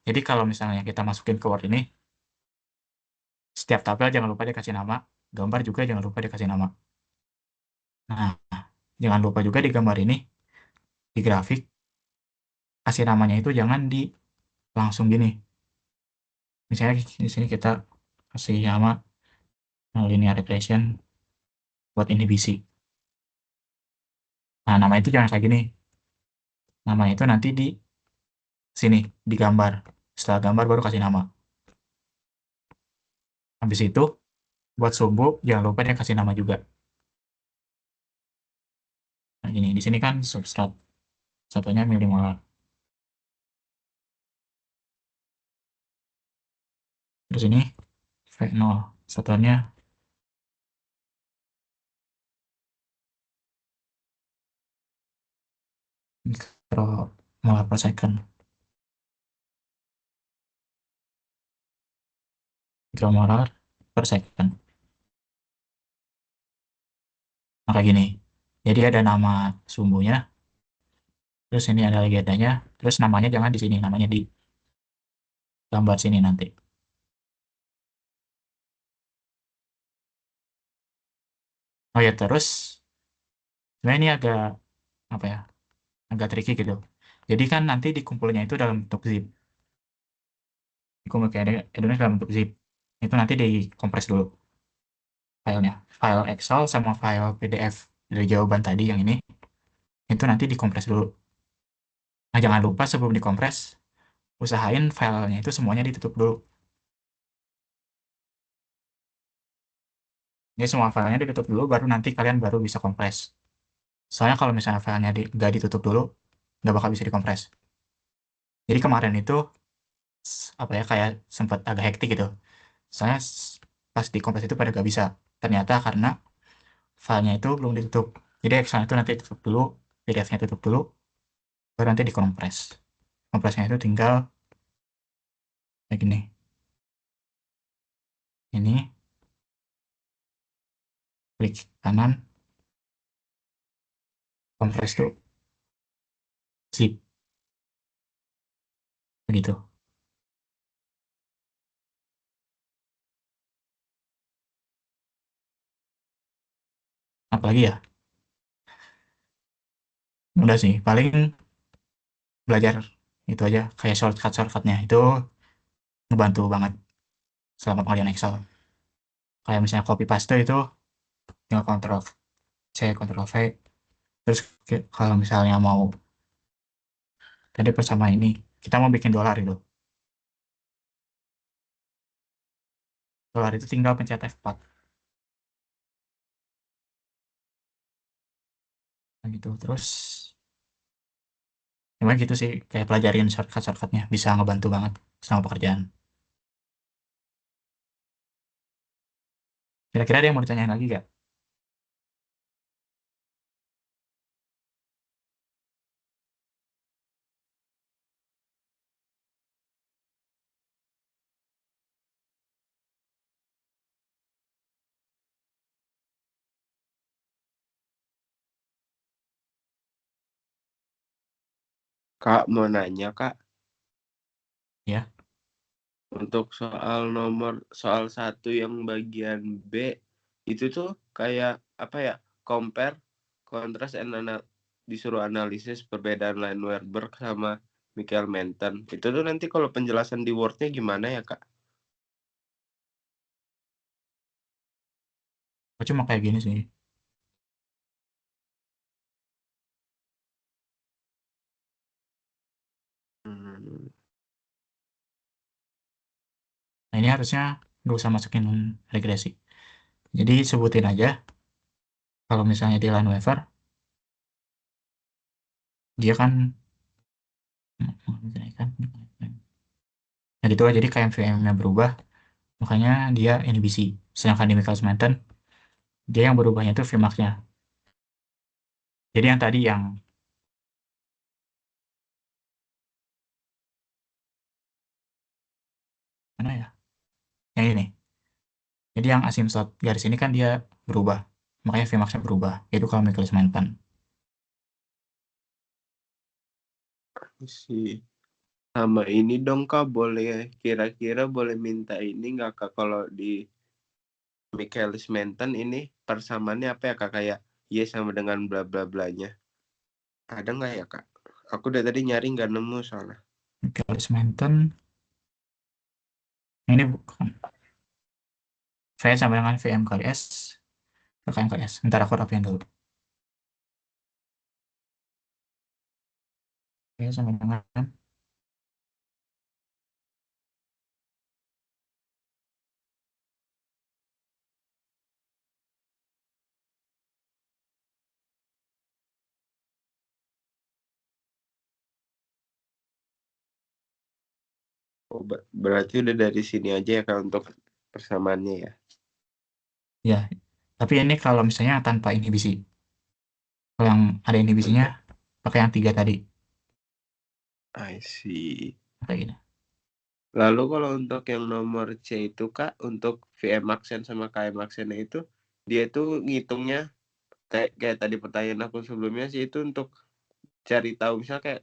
[SPEAKER 1] Jadi kalau misalnya kita masukin ke Word ini, setiap tabel jangan lupa dikasih nama. Gambar juga jangan lupa dikasih nama. Nah, jangan lupa juga di gambar ini, di grafik, kasih namanya itu jangan di langsung gini. Misalnya di sini kita kasih nama linear regression buat inhibisi. Nah, nama itu jangan kayak gini. Nama itu nanti di sini, di gambar. Setelah gambar baru kasih nama. Habis itu, buat sumbu, jangan lupa dia kasih nama juga. Nah, gini, di sini kan substrat. Satunya milimolar. Terus ini V0. Satuannya mikromolar per second. Mikromolar per second. Maka gini. Jadi ada nama sumbunya, terus ini ada legendanya, terus namanya jangan di sini, namanya di gambar sini nanti. Oh ya, terus sebenarnya ini agak apa ya? Agak tricky gitu. Jadi kan nanti dikumpulnya itu dalam bentuk zip. Dikumpul ke Indonesia dalam bentuk zip. Itu nanti dikompres dulu filenya. File Excel sama file PDF dari jawaban tadi yang ini, itu nanti dikompres dulu. Nah, jangan lupa sebelum dikompres, usahain filenya itu semuanya ditutup dulu. Jadi semua filenya ditutup dulu, baru nanti kalian baru bisa kompres. Soalnya kalau misalnya filenya nggak ditutup dulu, nggak bakal bisa dikompres. Jadi kemarin itu apa ya, kayak sempat agak hektik gitu. Soalnya pas dikompres itu pada nggak bisa. Ternyata karena filenya itu belum ditutup. Jadi Excel itu nanti tutup dulu, PDF-nya tutup dulu, baru nanti dikompres. Kompresnya itu tinggal kayak gini. Ini klik kanan, kompres tuh zip begitu. Apalagi ya, udah sih paling belajar itu aja, kayak shortcutnya itu ngebantu banget selama pengalian Excel. Kayak misalnya copy paste itu tinggal Ctrl C, Ctrl V. Terus kalau misalnya mau tadi bersama ini, kita mau bikin dolar itu. Dolar itu tinggal pencet F4. Nah, gitu. Terus emang gitu sih, kayak pelajarin shortcutnya bisa ngebantu banget sama pekerjaan. Kira-kira ada yang mau ditanyain lagi gak?
[SPEAKER 7] Kak, mau nanya, Kak.
[SPEAKER 1] Ya.
[SPEAKER 7] Untuk soal 1 yang bagian B, itu tuh kayak apa ya? Compare, contrast, disuruh analisis perbedaan Lineweaver sama Michelson-Menten. Itu tuh nanti kalau penjelasan di Word-nya gimana ya, Kak?
[SPEAKER 1] Cuma kayak gini sih. Nah, ini harusnya nggak usah masukin regresi. Jadi sebutin aja kalau misalnya di Lineweaver dia kan nah gitu aja, jadi KMVM-nya berubah, makanya dia NBC. Sedangkan di Michelson-Menten dia yang berubahnya itu Vmax-nya. Jadi yang tadi yang mana ya? Yang ini. Jadi yang asymptote garis ini kan dia berubah. Makanya Vmax-nya berubah. Itu kalau Michelson-Menten.
[SPEAKER 7] Sih. Sama ini dong, Kak, kira-kira boleh minta ini nggak, Kak, kalau di Michelson-Menten ini persamaannya apa ya, Kak? Kayak Y sama dengan bla bla blanya. Ada nggak ya, Kak? Aku dari tadi nyari nggak nemu soalnya.
[SPEAKER 1] Michelson-Menten ini bukan. V sama dengan VM kali S ke KM kali S. Ntar aku rapiin dulu. V sama dengan
[SPEAKER 7] Oh, berarti udah dari sini aja ya, Kak, untuk persamaannya ya.
[SPEAKER 1] ya. Tapi ini kalau misalnya tanpa inhibisi. Kalau yang ada inhibisinya pakai yang 3 tadi.
[SPEAKER 7] I see.
[SPEAKER 1] Kayak gini.
[SPEAKER 7] Lalu kalau untuk yang nomor C itu Kak, untuk VM Accent sama KM Accent itu, dia itu ngitungnya kayak tadi pertanyaan aku sebelumnya sih, itu untuk cari tahu misalnya kayak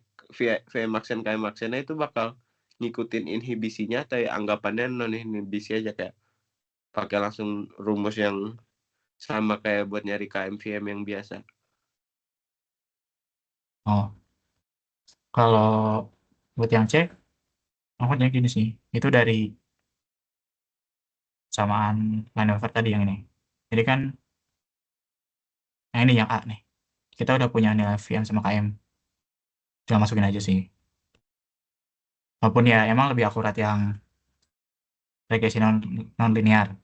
[SPEAKER 7] VM Accent KM Accent itu bakal ngikutin inhibisinya atau ya anggapannya non inhibisi aja, kayak pakai langsung rumus yang sama kayak buat nyari KMVM yang biasa.
[SPEAKER 1] Oh, kalau buat yang cek, maksudnya gini sih, itu dari samaan line wafer tadi yang ini. Jadi kan, yang ini yang A nih. Kita udah punya nilai VM sama KM. Tinggal masukin aja sih. Walaupun ya emang lebih akurat yang regresi non linear.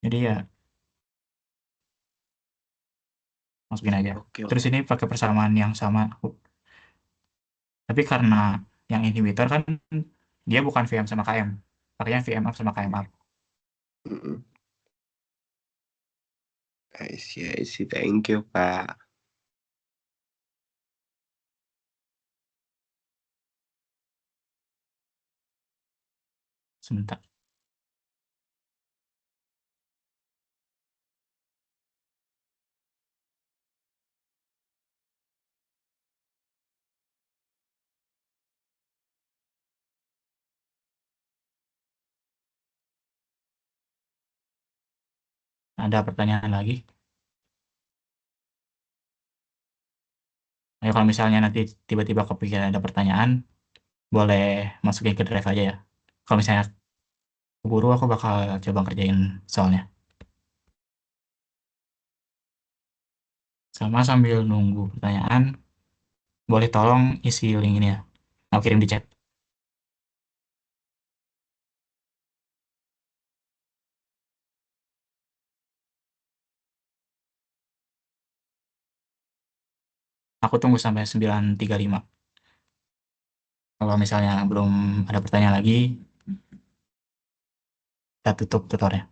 [SPEAKER 1] Jadi ya masukin aja.
[SPEAKER 7] Oke.
[SPEAKER 1] Terus ini pakai persamaan yang sama. Tapi karena yang inhibitor kan dia bukan VM sama KM. Pakainya VM up sama KM up.
[SPEAKER 7] Mm-mm. I see. Thank you, Kak.
[SPEAKER 1] Sebentar. Ada pertanyaan lagi? Ayo kalau misalnya nanti tiba-tiba kepikiran ada pertanyaan, boleh masukin ke drive aja ya. Kalau misalnya keburu aku bakal coba kerjain soalnya. Sama sambil nunggu pertanyaan, boleh tolong isi link ini ya. Aku kirim di chat. Aku tunggu sampai 9.35. Kalau misalnya belum ada pertanyaan lagi, kita tutup tutornya.